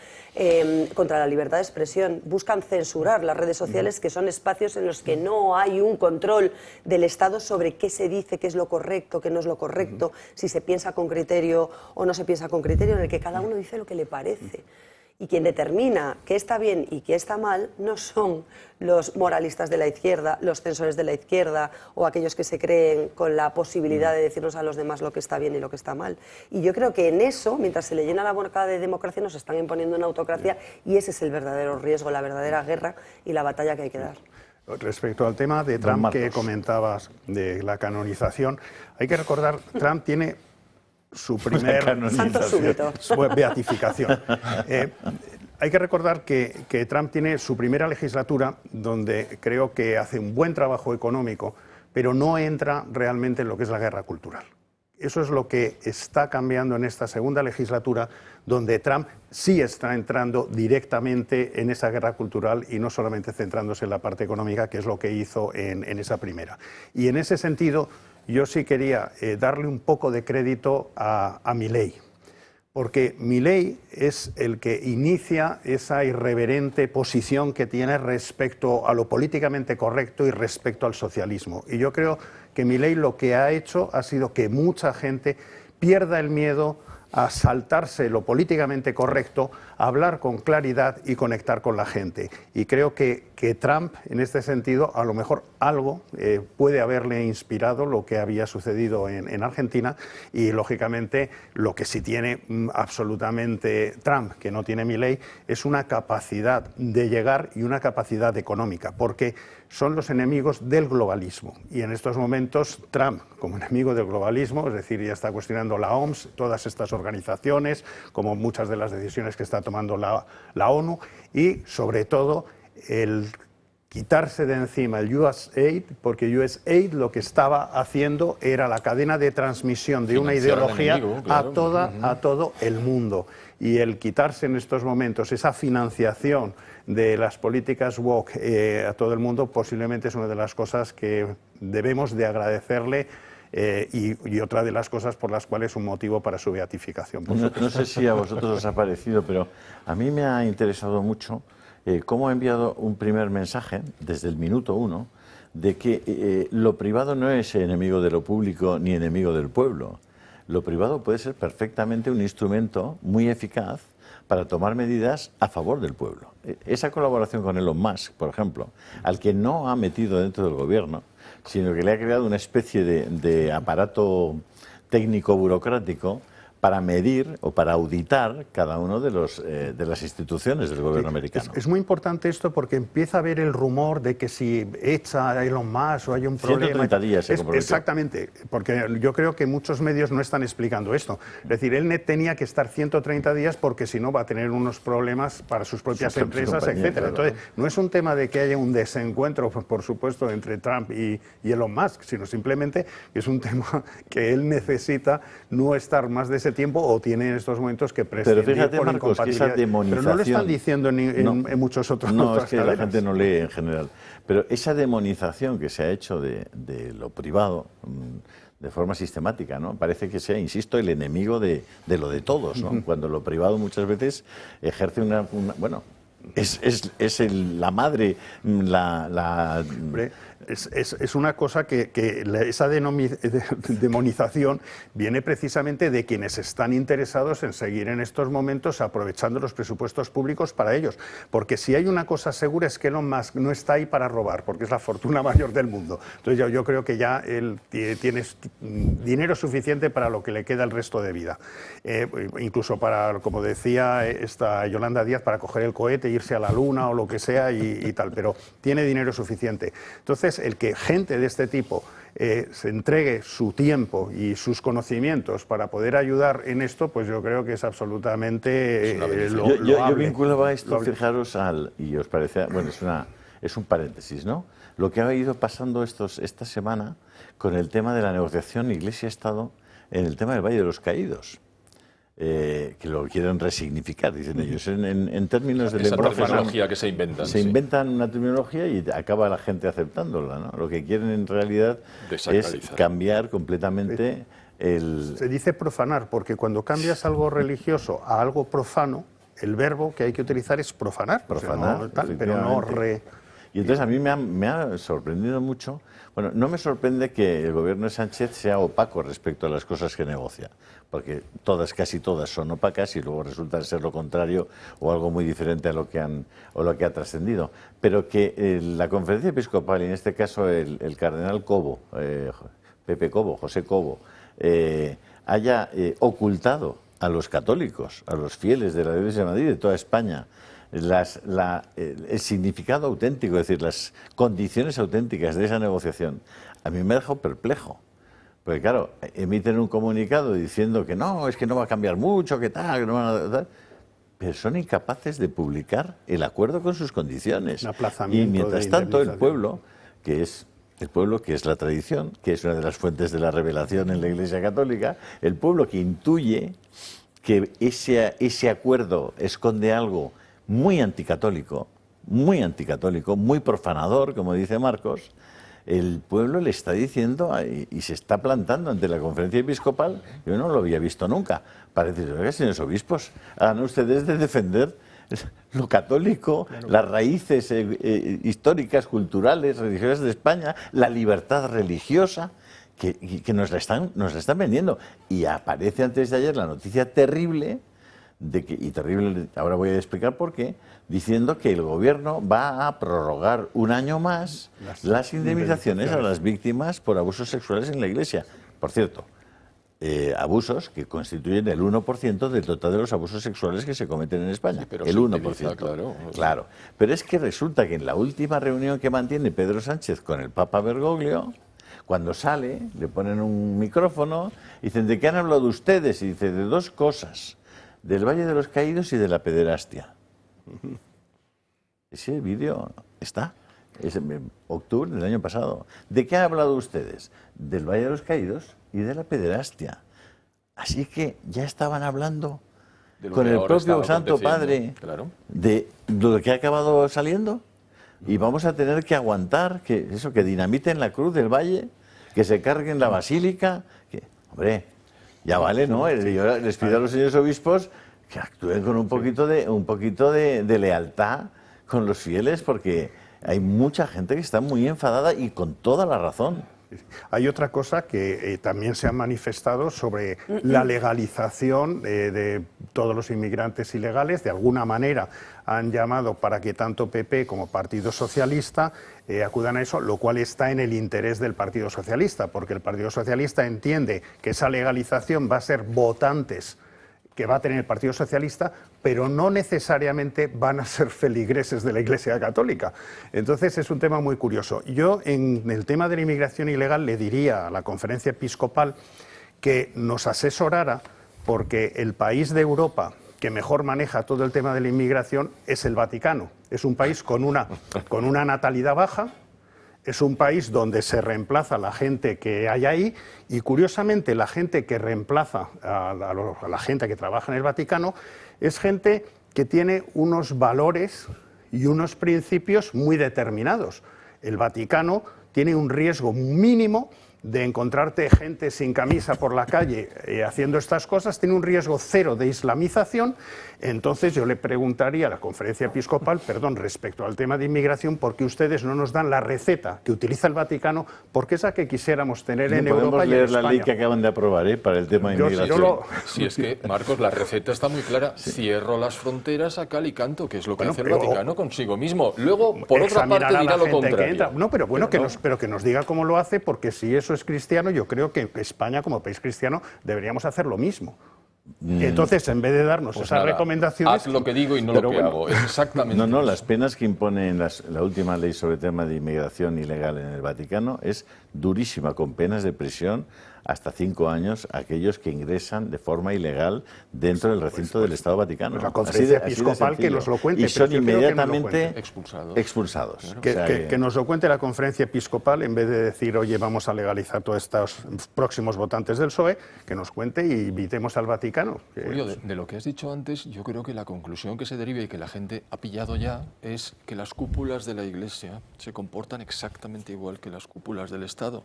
S3: contra la libertad de expresión. Buscan censurar las redes sociales, que son espacios en los que no hay un control del Estado sobre qué se dice, qué es lo correcto, qué no es lo correcto, si se piensa con criterio o no se piensa con criterio, en el que cada uno dice lo que le parece. Y quien determina qué está bien y qué está mal no son los moralistas de la izquierda, los censores de la izquierda o aquellos que se creen con la posibilidad de decirnos a los demás lo que está bien y lo que está mal. Y yo creo que en eso, mientras se le llena la boca de democracia, nos están imponiendo una autocracia y ese es el verdadero riesgo, la verdadera guerra y la batalla que hay que dar.
S2: Respecto al tema de Trump que comentabas, de la canonización, hay que recordar, Trump tiene su primer beatificación. Hay que recordar que Trump tiene su primera legislatura donde creo que hace un buen trabajo económico, pero no entra realmente en lo que es la guerra cultural. Eso es lo que está cambiando en esta segunda legislatura, donde Trump sí está entrando directamente en esa guerra cultural y no solamente centrándose en la parte económica, que es lo que hizo en esa primera. Y en ese sentido, yo sí quería darle un poco de crédito a Milei, porque Milei es el que inicia esa irreverente posición que tiene respecto a lo políticamente correcto y respecto al socialismo. Y yo creo que Milei lo que ha hecho ha sido que mucha gente pierda el miedo a saltarse lo políticamente correcto, a hablar con claridad y conectar con la gente. Y creo que Trump, en este sentido, a lo mejor algo puede haberle inspirado lo que había sucedido en Argentina y, lógicamente, lo que sí tiene absolutamente Trump, que no tiene Milei, es una capacidad de llegar y una capacidad económica, porque son los enemigos del globalismo. Y en estos momentos Trump, como enemigo del globalismo, es decir, ya está cuestionando la OMS, todas estas organizaciones, como muchas de las decisiones que está tomando la ONU, y sobre todo el quitarse de encima el USAID, porque USAID lo que estaba haciendo era la cadena de transmisión de una ideología a todo el mundo. Y el quitarse en estos momentos esa financiación de las políticas woke a todo el mundo posiblemente es una de las cosas que debemos de agradecerle y otra de las cosas por las cuales es un motivo para su beatificación.
S1: No sé si a vosotros os ha parecido, pero a mí me ha interesado mucho cómo ha enviado un primer mensaje desde el minuto 1 de que lo privado no es enemigo de lo público ni enemigo del pueblo. Lo privado puede ser perfectamente un instrumento muy eficaz para tomar medidas a favor del pueblo. Esa colaboración con Elon Musk, por ejemplo, al que no ha metido dentro del gobierno, sino que le ha creado una especie de aparato técnico burocrático para medir o para auditar cada uno de las instituciones del gobierno americano.
S2: Es muy importante esto porque empieza a haber el rumor de que si echa a Elon Musk o hay un problema...
S1: 130 días se comprometió.
S2: Exactamente, porque yo creo que muchos medios no están explicando esto. Es decir, él tenía que estar 130 días porque si no va a tener unos problemas para sus propias empresas, etcétera. Entonces, no es un tema de que haya un desencuentro, por supuesto, entre Trump y Elon Musk, sino simplemente que es un tema que él necesita no estar más de ese tiempo o tiene en estos momentos que prescindir.
S1: Pero fíjate, Marcos, que esa demonización...
S2: Pero no lo están diciendo en muchos otros
S1: No,
S2: otras
S1: es que
S2: cadenas.
S1: la gente no lee en general. Pero esa demonización que se ha hecho de lo privado de forma sistemática, ¿no? Parece que sea, insisto, el enemigo de lo de todos, ¿no? Cuando lo privado muchas veces ejerce bueno, la madre,
S2: Hombre, es una cosa que esa demonización viene precisamente de quienes están interesados en seguir en estos momentos aprovechando los presupuestos públicos para ellos. Porque si hay una cosa segura es que Elon Musk no está ahí para robar, porque es la fortuna mayor del mundo. Entonces yo creo que ya él tiene dinero suficiente para lo que le queda el resto de vida. Incluso para, como decía esta Yolanda Díaz, para coger el cohete, irse a la luna o lo que sea y tal, pero tiene dinero suficiente. Entonces, el que gente de este tipo se entregue su tiempo y sus conocimientos para poder ayudar en esto, pues yo creo que es absolutamente loable.
S1: Yo vinculaba esto, fijaros, y os parece, bueno, es un paréntesis, ¿no? Lo que ha ido pasando esta semana con el tema de la negociación Iglesia-Estado en el tema del Valle de los Caídos. Que lo quieren resignificar, dicen ellos, en términos de lenguaje.
S5: Esa terminología que se inventan.
S1: Se inventan una terminología y acaba la gente aceptándola, ¿no? Lo que quieren en realidad es cambiar completamente el...
S2: Se dice profanar, porque cuando cambias algo religioso a algo profano, el verbo que hay que utilizar es profanar.
S1: Profanar,
S2: o sea, no, tal, pero no
S1: Y entonces a mí me ha sorprendido mucho. Bueno, no me sorprende que el gobierno de Sánchez sea opaco respecto a las cosas que negocia, porque casi todas son opacas y luego resulta ser lo contrario o algo muy diferente a lo que ha trascendido. Pero que la conferencia episcopal, y en este caso el cardenal Cobo, Pepe Cobo, José Cobo, haya ocultado a los católicos, a los fieles de la Iglesia de Madrid, de toda España, el significado auténtico, es decir, las condiciones auténticas de esa negociación, a mí me ha dejado perplejo. Porque claro, emiten un comunicado diciendo que no, es que no va a cambiar mucho, que tal, que no van a tal, pero son incapaces de publicar el acuerdo con sus condiciones. Y mientras tanto el pueblo, que es la tradición, que es una de las fuentes de la revelación en la Iglesia Católica, el pueblo que intuye que ese acuerdo esconde algo muy anticatólico, muy profanador, como dice Marcos, el pueblo le está diciendo y se está plantando ante la conferencia episcopal. Yo no lo había visto nunca. Para decir, oiga, señores obispos, hagan ustedes de defender lo católico, claro, las raíces históricas, culturales, religiosas de España, la libertad religiosa, que nos la están vendiendo. Y aparece antes de ayer la noticia terrible, ahora voy a explicar por qué, diciendo que el gobierno va a prorrogar un año más las indemnizaciones a las víctimas por abusos sexuales en la Iglesia. Por cierto, abusos que constituyen el 1% del total de los abusos sexuales que se cometen en España. Sí, pero el 1%. Claro. Pero es que resulta que en la última reunión que mantiene Pedro Sánchez con el Papa Bergoglio, cuando sale, le ponen un micrófono y dicen, ¿de qué han hablado ustedes? Y dice, de dos cosas, del Valle de los Caídos y de la pederastia. Ese vídeo está, es en octubre del año pasado. ¿De qué han hablado ustedes? Del Valle de los Caídos y de la pederastia. Así que ya estaban hablando con el propio Santo Padre, claro, de lo que ha acabado saliendo. Y vamos a tener que aguantar que dinamiten la cruz del Valle, que se carguen la basílica. Hombre, ya vale, ¿no? Yo les pido a los señores obispos que actúen con un poquito de lealtad con los fieles, porque hay mucha gente que está muy enfadada y con toda la razón.
S2: Hay otra cosa que también se ha manifestado sobre la legalización de todos los inmigrantes ilegales. De alguna manera han llamado para que tanto PP como Partido Socialista acudan a eso, lo cual está en el interés del Partido Socialista, porque el Partido Socialista entiende que esa legalización va a ser votantes que va a tener el Partido Socialista, pero no necesariamente van a ser feligreses de la Iglesia Católica. Entonces es un tema muy curioso. Yo en el tema de la inmigración ilegal le diría a la conferencia episcopal que nos asesorara, porque el país de Europa que mejor maneja todo el tema de la inmigración es el Vaticano. Es un país con una natalidad baja. Es un país donde se reemplaza a la gente que hay ahí y, curiosamente, la gente que reemplaza a la gente que trabaja en el Vaticano es gente que tiene unos valores y unos principios muy determinados. El Vaticano tiene un riesgo mínimo de encontrarte gente sin camisa por la calle haciendo estas cosas, tiene un riesgo cero de islamización. Entonces yo le preguntaría a la conferencia episcopal, respecto al tema de inmigración, ¿por qué ustedes no nos dan la receta que utiliza el Vaticano? Porque esa que quisiéramos tener en Europa y en España.
S1: Podemos leer la ley que acaban de aprobar para el tema de inmigración.
S5: Sí, es que, Marcos, la receta está muy clara. Sí. Cierro las fronteras a cal y canto, que es lo que hace el Vaticano consigo mismo. Luego, por otra parte, dirá lo contrario.
S2: No, pero bueno, pero que nos diga cómo lo hace, porque si eso es cristiano, yo creo que España, como país cristiano, deberíamos hacer lo mismo. Entonces, en vez de darnos esas recomendaciones...
S5: Haz lo que digo y no lo que hago. Es exactamente
S1: No, las penas que impone la última ley sobre el tema de inmigración ilegal en el Vaticano es durísima, con penas de prisión hasta 5 años a aquellos que ingresan de forma ilegal dentro del recinto del Estado Vaticano.
S2: La conferencia episcopal que nos lo cuente.
S1: Y son inmediatamente expulsados.
S2: Claro. Que nos lo cuente la conferencia episcopal, en vez de decir, oye, vamos a legalizar todos estos próximos votantes del PSOE, que nos cuente y invitemos al Vaticano.
S5: Julio, de lo que has dicho antes, yo creo que la conclusión que se deriva y que la gente ha pillado ya es que las cúpulas de la Iglesia se comportan exactamente igual que las cúpulas del Estado.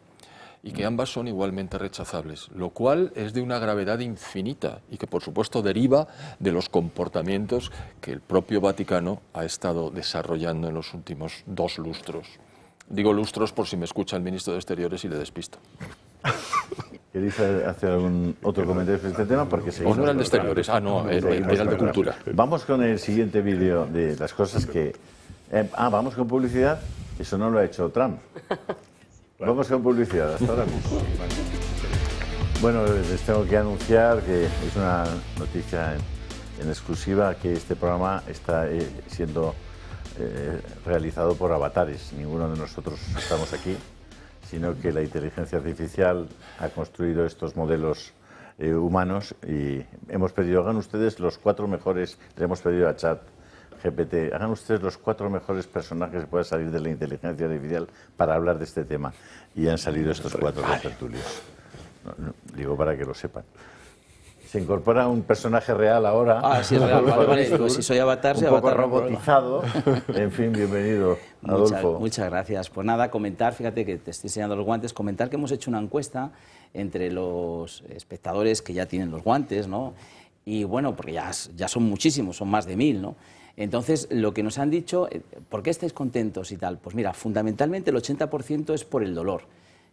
S5: y que ambas son igualmente rechazables, lo cual es de una gravedad infinita y que por supuesto deriva de los comportamientos que el propio Vaticano ha estado desarrollando en los últimos 2 lustros. Digo lustros por si me escucha el ministro de Exteriores y le despisto.
S1: ¿Queréis hacer algún otro comentario sobre este tema? Porque
S5: ¿O no era el de Exteriores? Ah, no, era el de Cultura.
S1: Vamos con el siguiente vídeo de las cosas que... vamos con publicidad. Eso no lo ha hecho Trump. Vamos con publicidad, hasta ahora mismo. Bueno, les tengo que anunciar que es una noticia en exclusiva que este programa está siendo realizado por avatares. Ninguno de nosotros estamos aquí, sino que la inteligencia artificial ha construido estos modelos humanos y hemos pedido, hagan ustedes los 4 mejores, le hemos pedido a ChatGPT, hagan ustedes los 4 mejores personajes que puedan salir de la inteligencia artificial para hablar de este tema. Y han salido estos 4 tertulios. Digo para que lo sepan. Se incorpora un personaje real ahora.
S13: Ah, sí, es real. Vale. Pues si soy avatar, soy avatar.
S1: Un poco robotizado. En fin, bienvenido, Adolfo.
S13: Muchas gracias. Pues nada, comentar, fíjate que te estoy enseñando los guantes, comentar que hemos hecho una encuesta entre los espectadores que ya tienen los guantes, ¿no? Y bueno, porque ya son muchísimos, son más de 1000, ¿no? Entonces, lo que nos han dicho, ¿por qué estáis contentos y tal? Pues mira, fundamentalmente el 80% es por el dolor,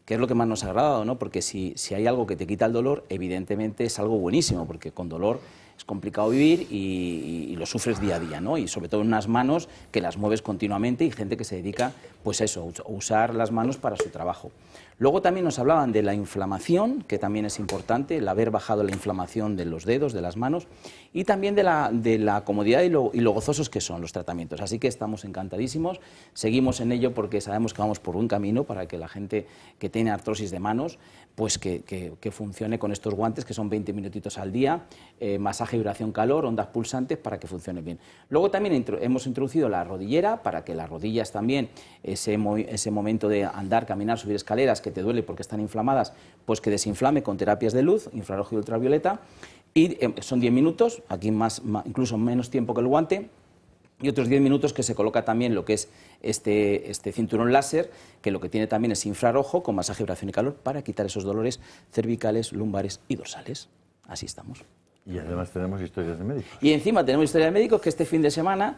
S13: que es lo que más nos ha agradado, ¿no? Porque si hay algo que te quita el dolor, evidentemente es algo buenísimo, porque con dolor es complicado vivir y lo sufres día a día, ¿no? Y sobre todo en unas manos que las mueves continuamente y gente que se dedica, pues eso, a usar las manos para su trabajo. Luego también nos hablaban de la inflamación, que también es importante, el haber bajado la inflamación de los dedos, de las manos, y también de la comodidad y lo gozosos que son los tratamientos. Así que estamos encantadísimos, seguimos en ello porque sabemos que vamos por buen camino para que la gente que tiene artrosis de manos, pues que funcione con estos guantes, que son 20 minutitos al día, masaje, vibración, calor, ondas pulsantes para que funcione bien. Luego también hemos introducido la rodillera para que las rodillas también, ese momento de andar, caminar, subir escaleras que te duele porque están inflamadas, pues que desinflame con terapias de luz, infrarrojo y ultravioleta, y son 10 minutos, aquí incluso menos tiempo que el guante, y otros 10 minutos que se coloca también lo que es este cinturón láser, que lo que tiene también es infrarrojo con masaje, vibración y calor para quitar esos dolores cervicales, lumbares y dorsales. Así estamos.
S1: Y además tenemos historias de médicos.
S13: Y encima tenemos historias de médicos que este fin de semana,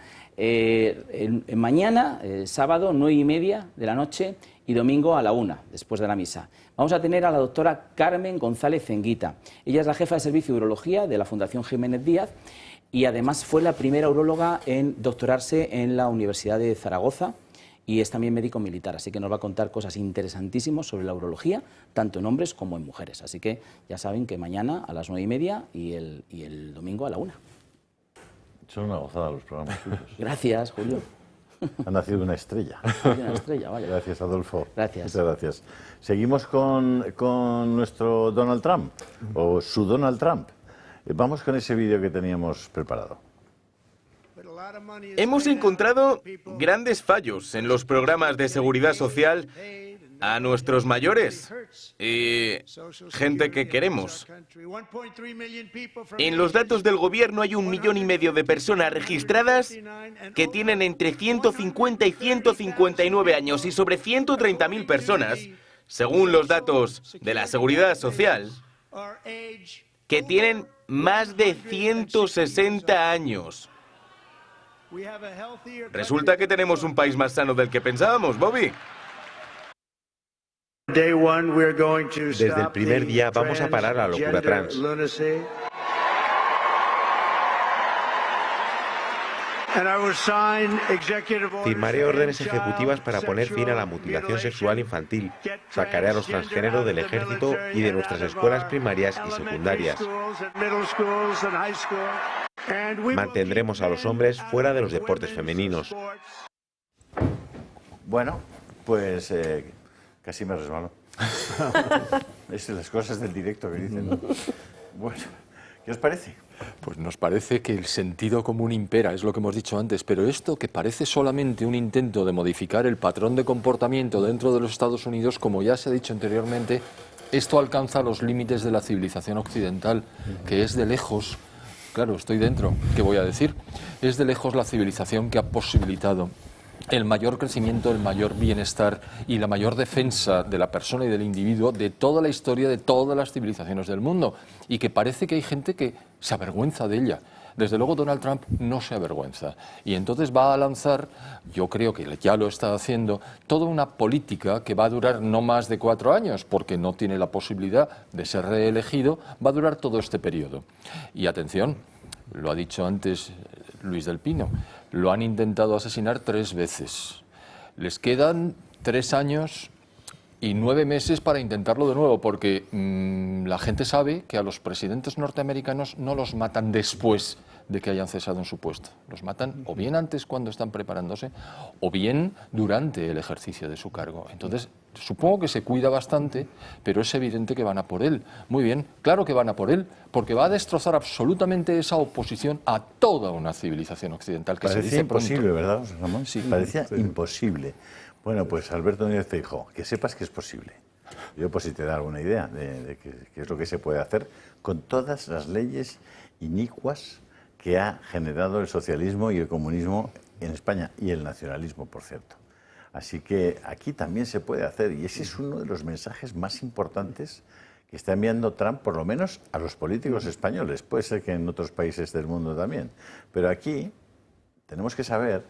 S13: mañana, sábado, 9:30 de la noche y domingo a la 1, después de la misa. Vamos a tener a la doctora Carmen González Zenguita. Ella es la jefa de servicio de urología de la Fundación Jiménez Díaz y además fue la primera uróloga en doctorarse en la Universidad de Zaragoza y es también médico militar, así que nos va a contar cosas interesantísimas sobre la urología, tanto en hombres como en mujeres. Así que ya saben que mañana a las 9:30 y el domingo a la 1.
S1: Son una gozada los programas suyos.
S13: Gracias, Julio.
S1: Ha nacido una estrella.
S13: Una estrella, vale.
S1: Gracias, Adolfo.
S13: Gracias.
S1: Muchas gracias. Seguimos con nuestro Donald Trump, o su Donald Trump. Vamos con ese vídeo que teníamos preparado.
S6: Hemos encontrado grandes fallos en los programas de seguridad social a nuestros mayores y gente que queremos. En los datos del gobierno hay 1,5 millones de personas registradas que tienen entre 150 y 159 años y sobre 130.000 personas, según los datos de la seguridad social, que tienen más de 160 año. Resulta que tenemos un país más sano del que pensábamos, Bobby.
S7: Desde el primer día vamos a parar la locura trans. Firmaré órdenes ejecutivas para poner fin a la mutilación sexual infantil. Sacaré a los transgénero del ejército y de nuestras escuelas primarias y secundarias. Mantendremos a los hombres fuera de los deportes femeninos.
S1: Bueno, pues casi me resbalo. Es las cosas del directo que dicen, ¿no? Bueno, ¿qué os parece?
S5: Pues nos parece que el sentido común impera, es lo que hemos dicho antes, pero esto que parece solamente un intento de modificar el patrón de comportamiento dentro de los Estados Unidos, como ya se ha dicho anteriormente, esto alcanza los límites de la civilización occidental, que es de lejos, claro, estoy dentro, ¿qué voy a decir? Es de lejos la civilización que ha posibilitado el mayor crecimiento, el mayor bienestar y la mayor defensa de la persona y del individuo de toda la historia de todas las civilizaciones del mundo, y que parece que hay gente que se avergüenza de ella. Desde luego Donald Trump no se avergüenza, y entonces va a lanzar, yo creo que ya lo está haciendo, toda una política que va a durar no más de 4 años, porque no tiene la posibilidad de ser reelegido, va a durar todo este periodo. Y atención, lo ha dicho antes Luis del Pino, lo han intentado asesinar 3 veces. Les quedan 3 años y 9 meses para intentarlo de nuevo, porque la gente sabe que a los presidentes norteamericanos no los matan después de que hayan cesado en su puesto. Los matan o bien antes, cuando están preparándose, o bien durante el ejercicio de su cargo. Entonces, supongo que se cuida bastante, pero es evidente que van a por él. Muy bien, claro que van a por él, porque va a destrozar absolutamente esa oposición a toda una civilización occidental. Que
S1: parecía
S5: se dice
S1: imposible,
S5: pronto.
S1: ¿verdad, Ramón? Sí, parecía imposible. Bueno, pues Alberto Núñez Feijóo, que sepas que es posible. Yo, pues, si te da alguna idea de qué es lo que se puede hacer con todas las leyes inicuas que ha generado el socialismo y el comunismo en España, y el nacionalismo, por cierto. Así que aquí también se puede hacer, y ese es uno de los mensajes más importantes que está enviando Trump, por lo menos a los políticos españoles. Puede ser que en otros países del mundo también, pero aquí tenemos que saber,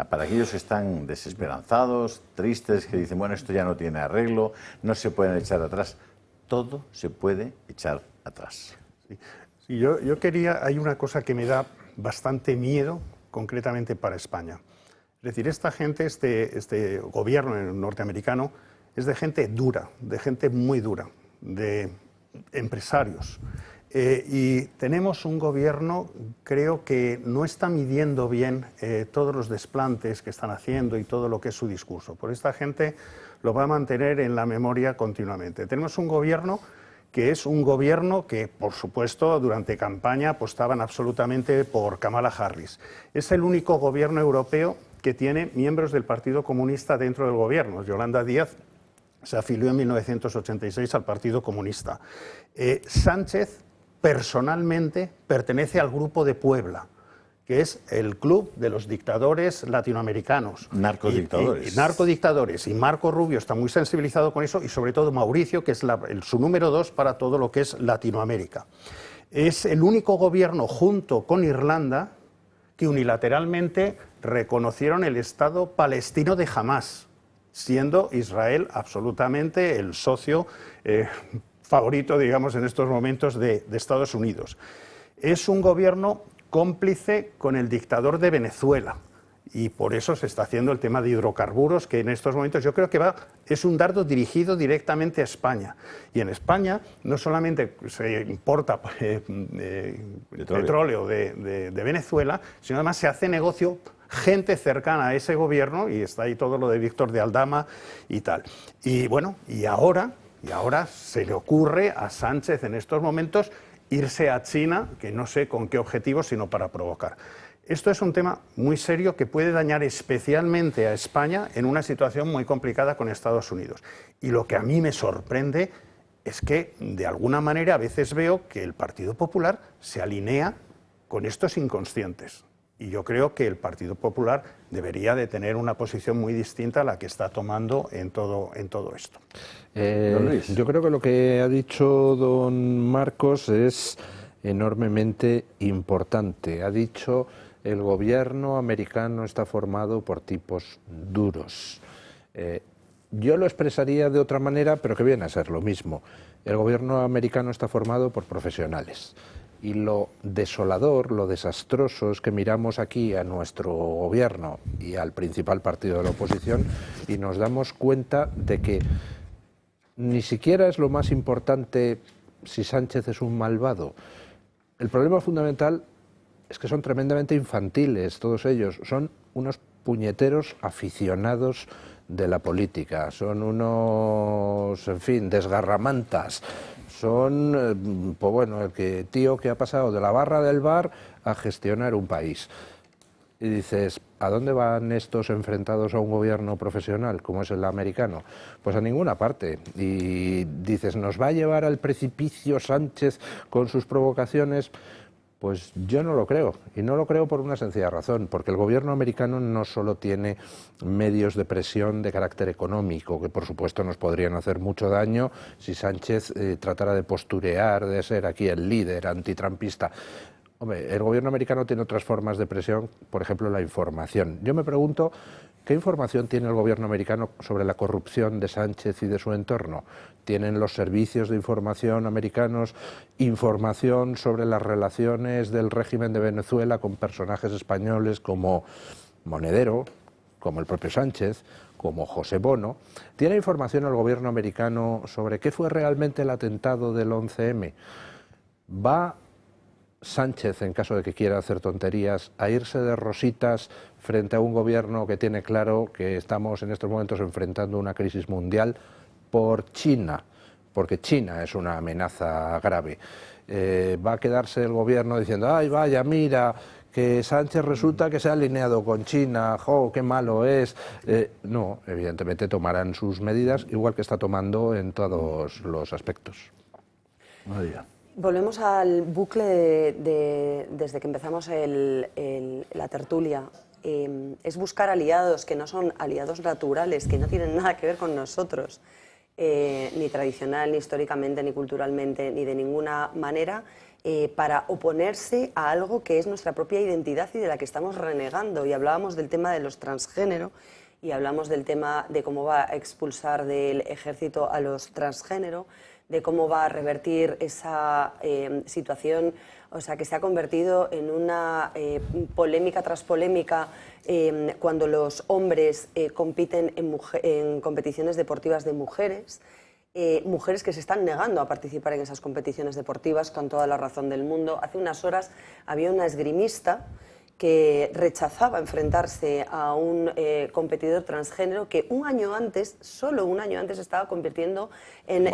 S1: para aquellos que están desesperanzados, tristes, que dicen, bueno, esto ya no tiene arreglo, no se pueden echar atrás, todo se puede echar atrás.
S2: Sí. Sí, yo quería, hay una cosa que me da bastante miedo, concretamente para España. Es decir, esta gente, este gobierno norteamericano, es de gente dura, de gente muy dura, de empresarios. Y tenemos un gobierno, creo que no está midiendo bien todos los desplantes que están haciendo y todo lo que es su discurso. Por esta gente lo va a mantener en la memoria continuamente. Tenemos un gobierno que es un gobierno que, por supuesto, durante campaña apostaban absolutamente por Kamala Harris. Es el único gobierno europeo que tiene miembros del Partido Comunista dentro del gobierno. Yolanda Díaz se afilió en 1986 al Partido Comunista. Sánchez personalmente pertenece al Grupo de Puebla, que es el club de los dictadores latinoamericanos.
S1: Narcodictadores.
S2: Y narcodictadores. Y Marco Rubio está muy sensibilizado con eso, y sobre todo Mauricio, que es su número 2 para todo lo que es Latinoamérica. Es el único gobierno, junto con Irlanda, que unilateralmente reconocieron el Estado palestino de Hamás, siendo Israel absolutamente el socio favorito, digamos, en estos momentos de Estados Unidos. Es un gobierno cómplice con el dictador de Venezuela, y por eso se está haciendo el tema de hidrocarburos, que en estos momentos yo creo que es un dardo dirigido directamente a España. Y en España no solamente se importa petróleo de Venezuela, sino además se hace negocio gente cercana a ese gobierno, y está ahí todo lo de Víctor de Aldama y tal. Y bueno, y ahora se le ocurre a Sánchez en estos momentos irse a China, que no sé con qué objetivo, sino para provocar. Esto es un tema muy serio que puede dañar especialmente a España en una situación muy complicada con Estados Unidos. Y lo que a mí me sorprende es que, de alguna manera, a veces veo que el Partido Popular se alinea con estos inconscientes. Y yo creo que el Partido Popular debería de tener una posición muy distinta a la que está tomando en todo esto.
S4: Yo creo que lo que ha dicho don Marcos es enormemente importante. Ha dicho, el gobierno americano está formado por tipos duros. Yo lo expresaría de otra manera, pero que viene a ser lo mismo. El gobierno americano está formado por profesionales. Y lo desolador, lo desastroso es que miramos aquí a nuestro gobierno y al principal partido de la oposición y nos damos cuenta de que ni siquiera es lo más importante si Sánchez es un malvado. El problema fundamental es que son tremendamente infantiles todos ellos, son unos puñeteros aficionados de la política, son unos, en fin, desgarramantas. Son, pues bueno, el tío que ha pasado de la barra del bar a gestionar un país. Y dices, ¿a dónde van estos enfrentados a un gobierno profesional como es el americano? Pues a ninguna parte. Y dices, ¿nos va a llevar al precipicio Sánchez con sus provocaciones? Pues yo no lo creo, y no lo creo por una sencilla razón, porque el gobierno americano no solo tiene medios de presión de carácter económico, que por supuesto nos podrían hacer mucho daño si Sánchez tratara de posturear, de ser aquí el líder antitrumpista. Hombre, el gobierno americano tiene otras formas de presión, por ejemplo la información. Yo me pregunto, ¿qué información tiene el gobierno americano sobre la corrupción de Sánchez y de su entorno? ¿Tienen los servicios de información americanos información sobre las relaciones del régimen de Venezuela con personajes españoles como Monedero, como el propio Sánchez, como José Bono? ¿Tiene información el gobierno americano sobre qué fue realmente el atentado del 11M? ¿Va Sánchez, en caso de que quiera hacer tonterías, a irse de rositas frente a un gobierno que tiene claro que estamos en estos momentos enfrentando una crisis mundial por China, porque China es una amenaza grave? ¿Va a quedarse el gobierno diciendo, ay, vaya, mira, que Sánchez resulta que se ha alineado con China, ¡jo, qué malo es! No, evidentemente tomarán sus medidas, igual que está tomando en todos los aspectos.
S1: María.
S3: Volvemos al bucle desde que empezamos la tertulia. Es buscar aliados que no son aliados naturales, que no tienen nada que ver con nosotros, ni tradicional, ni históricamente, ni culturalmente, ni de ninguna manera, para oponerse a algo que es nuestra propia identidad y de la que estamos renegando. Y hablábamos del tema de los transgénero, y hablamos del tema de cómo va a expulsar del ejército a los transgénero, de cómo va a revertir esa situación, o sea, que se ha convertido en una polémica tras polémica cuando los hombres compiten en competiciones deportivas de mujeres, mujeres que se están negando a participar en esas competiciones deportivas con toda la razón del mundo. Hace unas horas había una esgrimista que rechazaba enfrentarse a un competidor transgénero que un año antes, solo un año antes, estaba convirtiendo en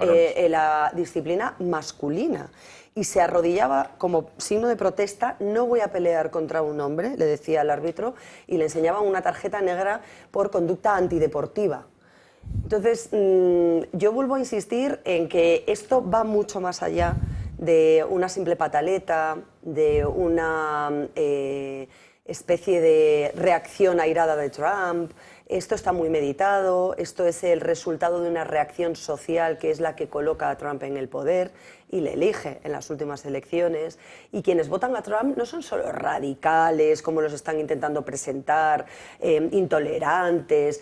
S3: la disciplina masculina. Y se arrodillaba como signo de protesta: no voy a pelear contra un hombre, le decía al árbitro, y le enseñaban una tarjeta negra por conducta antideportiva. Entonces, yo vuelvo a insistir en que esto va mucho más allá de una simple pataleta, de una especie de reacción airada de Trump. Esto está muy meditado, esto es el resultado de una reacción social que es la que coloca a Trump en el poder y le elige en las últimas elecciones. Y quienes votan a Trump no son solo radicales, como los están intentando presentar, intolerantes,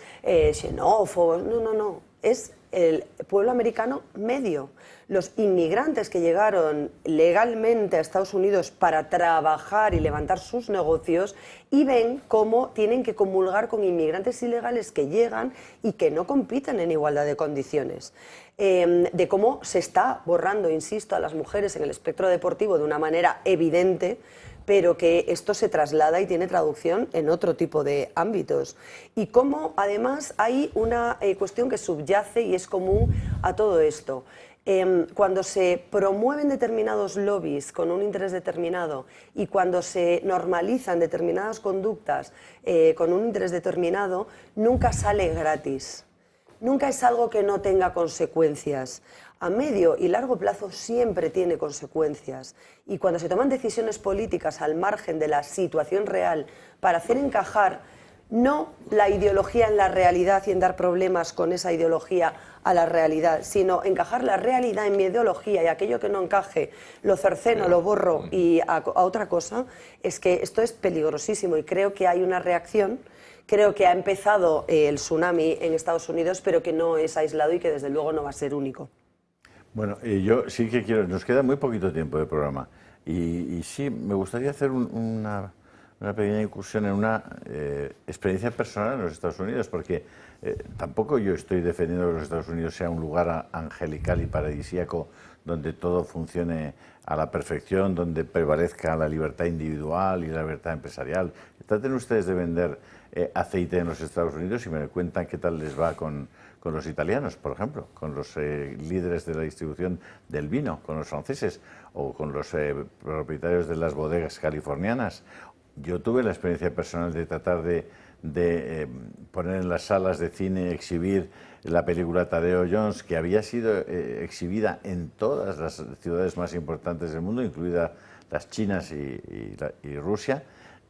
S3: xenófobos, no, es el pueblo americano medio. Los inmigrantes que llegaron legalmente a Estados Unidos para trabajar y levantar sus negocios y ven cómo tienen que comulgar con inmigrantes ilegales que llegan y que no compiten en igualdad de condiciones. De cómo se está borrando, insisto, a las mujeres en el espectro deportivo de una manera evidente, pero que esto se traslada y tiene traducción en otro tipo de ámbitos. Y cómo, además, hay una cuestión que subyace y es común a todo esto. Cuando se promueven determinados lobbies con un interés determinado y cuando se normalizan determinadas conductas con un interés determinado, nunca sale gratis. Nunca es algo que no tenga consecuencias. A medio y largo plazo siempre tiene consecuencias. Y cuando se toman decisiones políticas al margen de la situación real para hacer encajar no la ideología en la realidad y en dar problemas con esa ideología a la realidad, sino encajar la realidad en mi ideología y aquello que no encaje lo cerceno, lo borro y a otra cosa, es que esto es peligrosísimo y creo que hay una reacción. Creo que ha empezado el tsunami en Estados Unidos, pero que no es aislado y que desde luego no va a ser único.
S1: Bueno, yo sí que quiero, nos queda muy poquito tiempo de programa y sí, me gustaría hacer una pequeña incursión en una experiencia personal en los Estados Unidos, porque tampoco yo estoy defendiendo que los Estados Unidos sea un lugar angelical y paradisíaco donde todo funcione a la perfección, donde prevalezca la libertad individual y la libertad empresarial. Traten ustedes de vender aceite en los Estados Unidos y me cuentan qué tal les va con los italianos, por ejemplo, con los líderes de la distribución del vino, con los franceses o con los propietarios de las bodegas californianas. Yo tuve la experiencia personal de tratar de poner en las salas de cine, exhibir la película Tadeo Jones, que había sido exhibida en todas las ciudades más importantes del mundo, incluida las chinas y Rusia,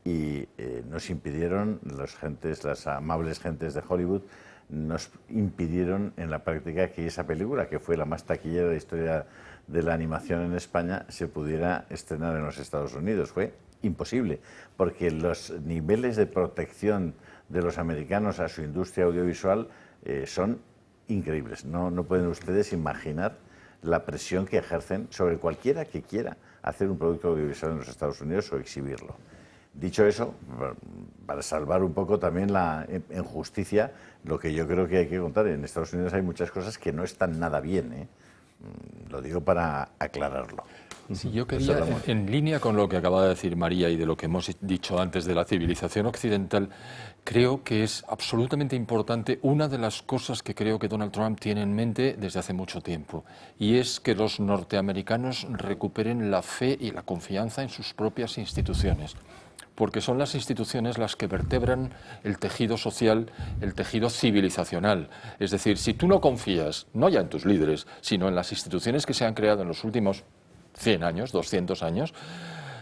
S1: y nos impidieron, las amables gentes de Hollywood, nos impidieron en la práctica que esa película, que fue la más taquillera de la historia de la animación en España, se pudiera estrenar en los Estados Unidos. Fue imposible, porque los niveles de protección de los americanos a su industria audiovisual son increíbles. No pueden ustedes imaginar la presión que ejercen sobre cualquiera que quiera hacer un producto audiovisual en los Estados Unidos o exhibirlo. Dicho eso, para salvar un poco también la injusticia, lo que yo creo que hay que contar, en Estados Unidos hay muchas cosas que no están nada bien, ¿eh? Lo digo para aclararlo.
S5: Sí, yo quería, en línea con lo que acaba de decir María y de lo que hemos dicho antes de la civilización occidental, creo que es absolutamente importante una de las cosas que creo que Donald Trump tiene en mente desde hace mucho tiempo, y es que los norteamericanos recuperen la fe y la confianza en sus propias instituciones, porque son las instituciones las que vertebran el tejido social, el tejido civilizacional. Es decir, si tú no confías, no ya en tus líderes, sino en las instituciones que se han creado en los últimos 100 años, 200 años,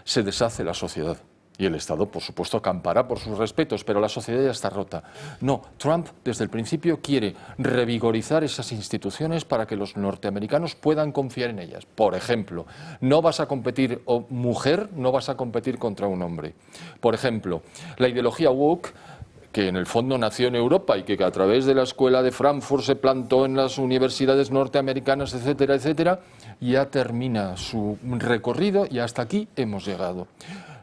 S5: se deshace la sociedad. Y el Estado, por supuesto, acampará por sus respetos, pero la sociedad ya está rota. No, Trump desde el principio quiere revigorizar esas instituciones para que los norteamericanos puedan confiar en ellas. Por ejemplo, no vas a competir, o mujer, no vas a competir contra un hombre. Por ejemplo, la ideología woke, que en el fondo nació en Europa y que a través de la escuela de Frankfurt se plantó en las universidades norteamericanas, etcétera, etcétera, ya termina su recorrido y hasta aquí hemos llegado.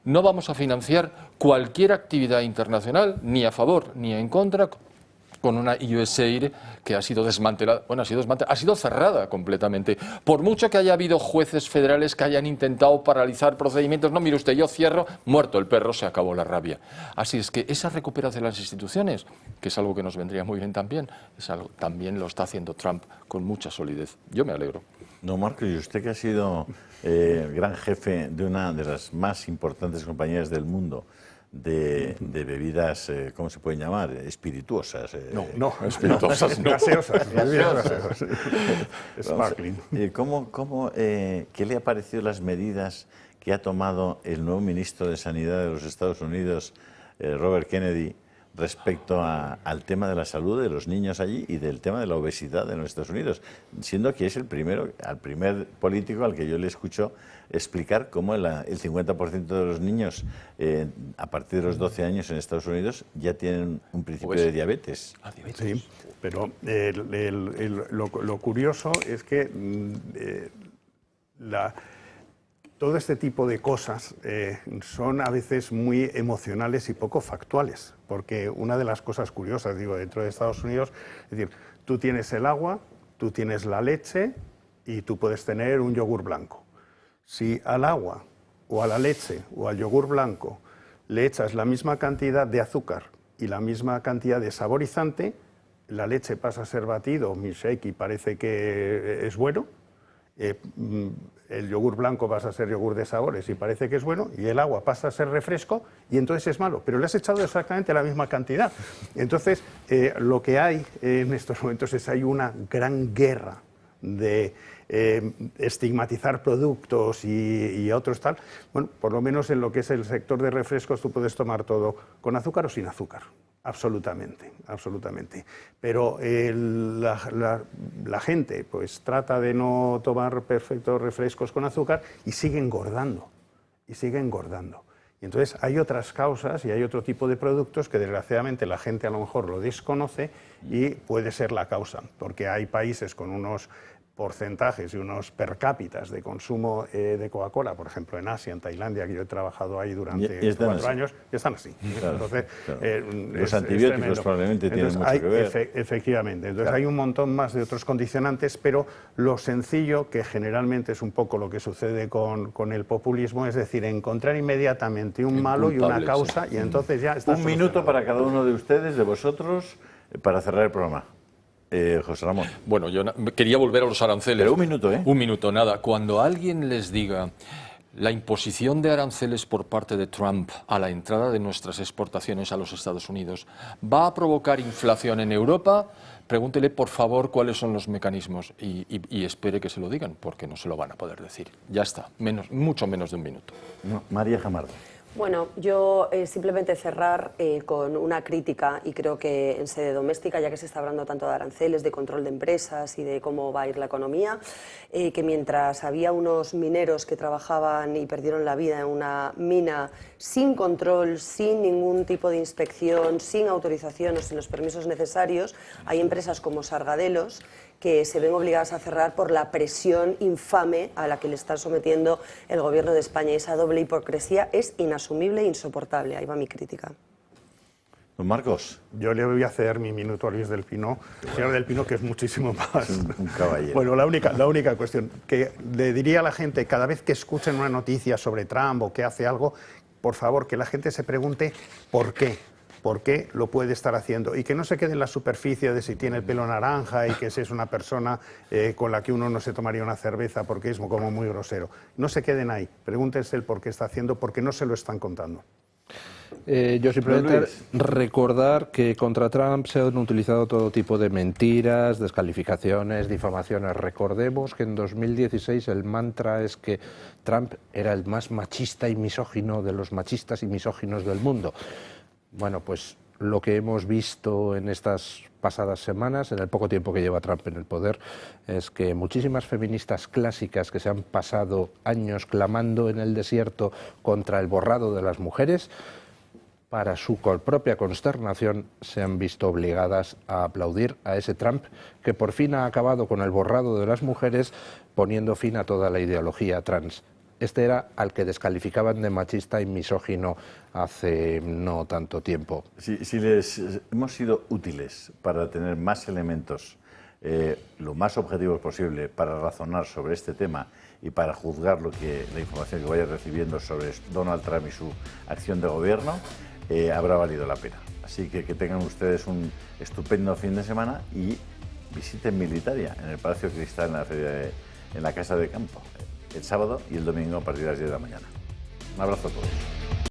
S5: No vamos a financiar cualquier actividad internacional, ni a favor ni en contra, con una USAID que ha sido desmantelada, bueno, ha sido cerrada completamente. Por mucho que haya habido jueces federales que hayan intentado paralizar procedimientos, no, mire usted, yo cierro, muerto el perro, se acabó la rabia. Así es que esa recuperación de las instituciones, que es algo que nos vendría muy bien también, también lo está haciendo Trump con mucha solidez. Yo me alegro.
S1: Don Marco, y usted que ha sido gran jefe de una de las más importantes compañías del mundo de bebidas, ¿cómo se pueden llamar? Espirituosas.
S2: No,
S1: espirituosas, no.
S2: Gaseosas. Sparkling.
S1: ¿Qué le ha parecido las medidas que ha tomado el nuevo ministro de Sanidad de los Estados Unidos, Robert Kennedy, respecto al tema de la salud de los niños allí y del tema de la obesidad en los Estados Unidos, siendo que es el primer político al que yo le escucho explicar cómo el 50% de los niños a partir de los 12 años en Estados Unidos ya tienen un principio de diabetes.
S2: Sí, pero lo curioso es que todo este tipo de cosas son a veces muy emocionales y poco factuales, porque una de las cosas curiosas, digo, dentro de Estados Unidos, es decir, tú tienes el agua, tú tienes la leche y tú puedes tener un yogur blanco. Si al agua o a la leche o al yogur blanco le echas la misma cantidad de azúcar y la misma cantidad de saborizante, la leche pasa a ser batido o milkshake y parece que es bueno. El yogur blanco pasa a ser yogur de sabores y parece que es bueno, y el agua pasa a ser refresco y entonces es malo, pero le has echado exactamente la misma cantidad. Entonces, lo que hay en estos momentos es hay una gran guerra de estigmatizar productos y otros tal. Bueno, por lo menos en lo que es el sector de refrescos tú puedes tomar todo con azúcar o sin azúcar. Absolutamente, absolutamente. Pero la gente pues trata de no tomar perfectos refrescos con azúcar y sigue engordando, y sigue engordando. Y entonces hay otras causas y hay otro tipo de productos que desgraciadamente la gente a lo mejor lo desconoce y puede ser la causa, porque hay países con unos porcentajes y unos per cápitas de consumo de Coca-Cola, por ejemplo en Asia, en Tailandia, que yo he trabajado ahí durante 4 años, y están así. Claro, entonces, claro.
S1: Los antibióticos probablemente tienen mucho que ver.
S2: Efectivamente, entonces
S1: claro.
S2: Hay un montón más de otros condicionantes, pero lo sencillo, que generalmente es un poco lo que sucede con el populismo, es decir, encontrar inmediatamente un malo y una causa, y entonces ya está.
S1: Un minuto para cada uno de ustedes, de vosotros, para cerrar el programa. José Ramón.
S5: Bueno, yo quería volver a los aranceles.
S1: Pero un minuto, ¿eh?
S5: Un minuto, nada. Cuando alguien les diga La imposición de aranceles por parte de Trump a la entrada de nuestras exportaciones a los Estados Unidos va a provocar inflación en Europa. Pregúntele, por favor, cuáles son los mecanismos y espere que se lo digan, porque no se lo van a poder decir. Ya está, mucho menos de un minuto.
S1: No, María Jamardo.
S3: Bueno, yo simplemente cerrar con una crítica, y creo que en sede doméstica, ya que se está hablando tanto de aranceles, de control de empresas y de cómo va a ir la economía, que mientras había unos mineros que trabajaban y perdieron la vida en una mina sin control, sin ningún tipo de inspección, sin autorización o sin los permisos necesarios, hay empresas como Sargadelos que se ven obligadas a cerrar por la presión infame a la que le está sometiendo el Gobierno de España. Y esa doble hipocresía es inasumible e insoportable. Ahí va mi crítica.
S1: Don Marcos.
S2: Yo le voy a ceder mi minuto a Luis del Pino, señor del Pino, que es muchísimo más.
S1: Es un caballero.
S2: Bueno, la única cuestión que le diría a la gente, cada vez que escuchen una noticia sobre Trump o que hace algo, por favor, que la gente se pregunte por qué. ¿Por qué lo puede estar haciendo? Y que no se quede en la superficie de si tiene el pelo naranja y que si es una persona con la que uno no se tomaría una cerveza porque es como muy grosero. No se queden ahí. Pregúntense el por qué está haciendo, porque no se lo están contando.
S4: Yo simplemente recordar que contra Trump se han utilizado todo tipo de mentiras, descalificaciones, difamaciones. Recordemos que en 2016 el mantra es que Trump era el más machista y misógino de los machistas y misóginos del mundo. Bueno, pues lo que hemos visto en estas pasadas semanas, en el poco tiempo que lleva Trump en el poder, es que muchísimas feministas clásicas que se han pasado años clamando en el desierto contra el borrado de las mujeres, para su propia consternación se han visto obligadas a aplaudir a ese Trump que por fin ha acabado con el borrado de las mujeres, poniendo fin a toda la ideología trans. Este era al que descalificaban de machista y misógino hace no tanto tiempo.
S1: Si les hemos sido útiles para tener más elementos, lo más objetivos posible para razonar sobre este tema y para juzgar la información que vaya recibiendo sobre Donald Trump y su acción de gobierno, habrá valido la pena. Así que tengan ustedes un estupendo fin de semana y visiten Militaria en el Palacio Cristal, en la Casa de Campo, el sábado y el domingo a partir de las 10 de la mañana. Un abrazo a todos.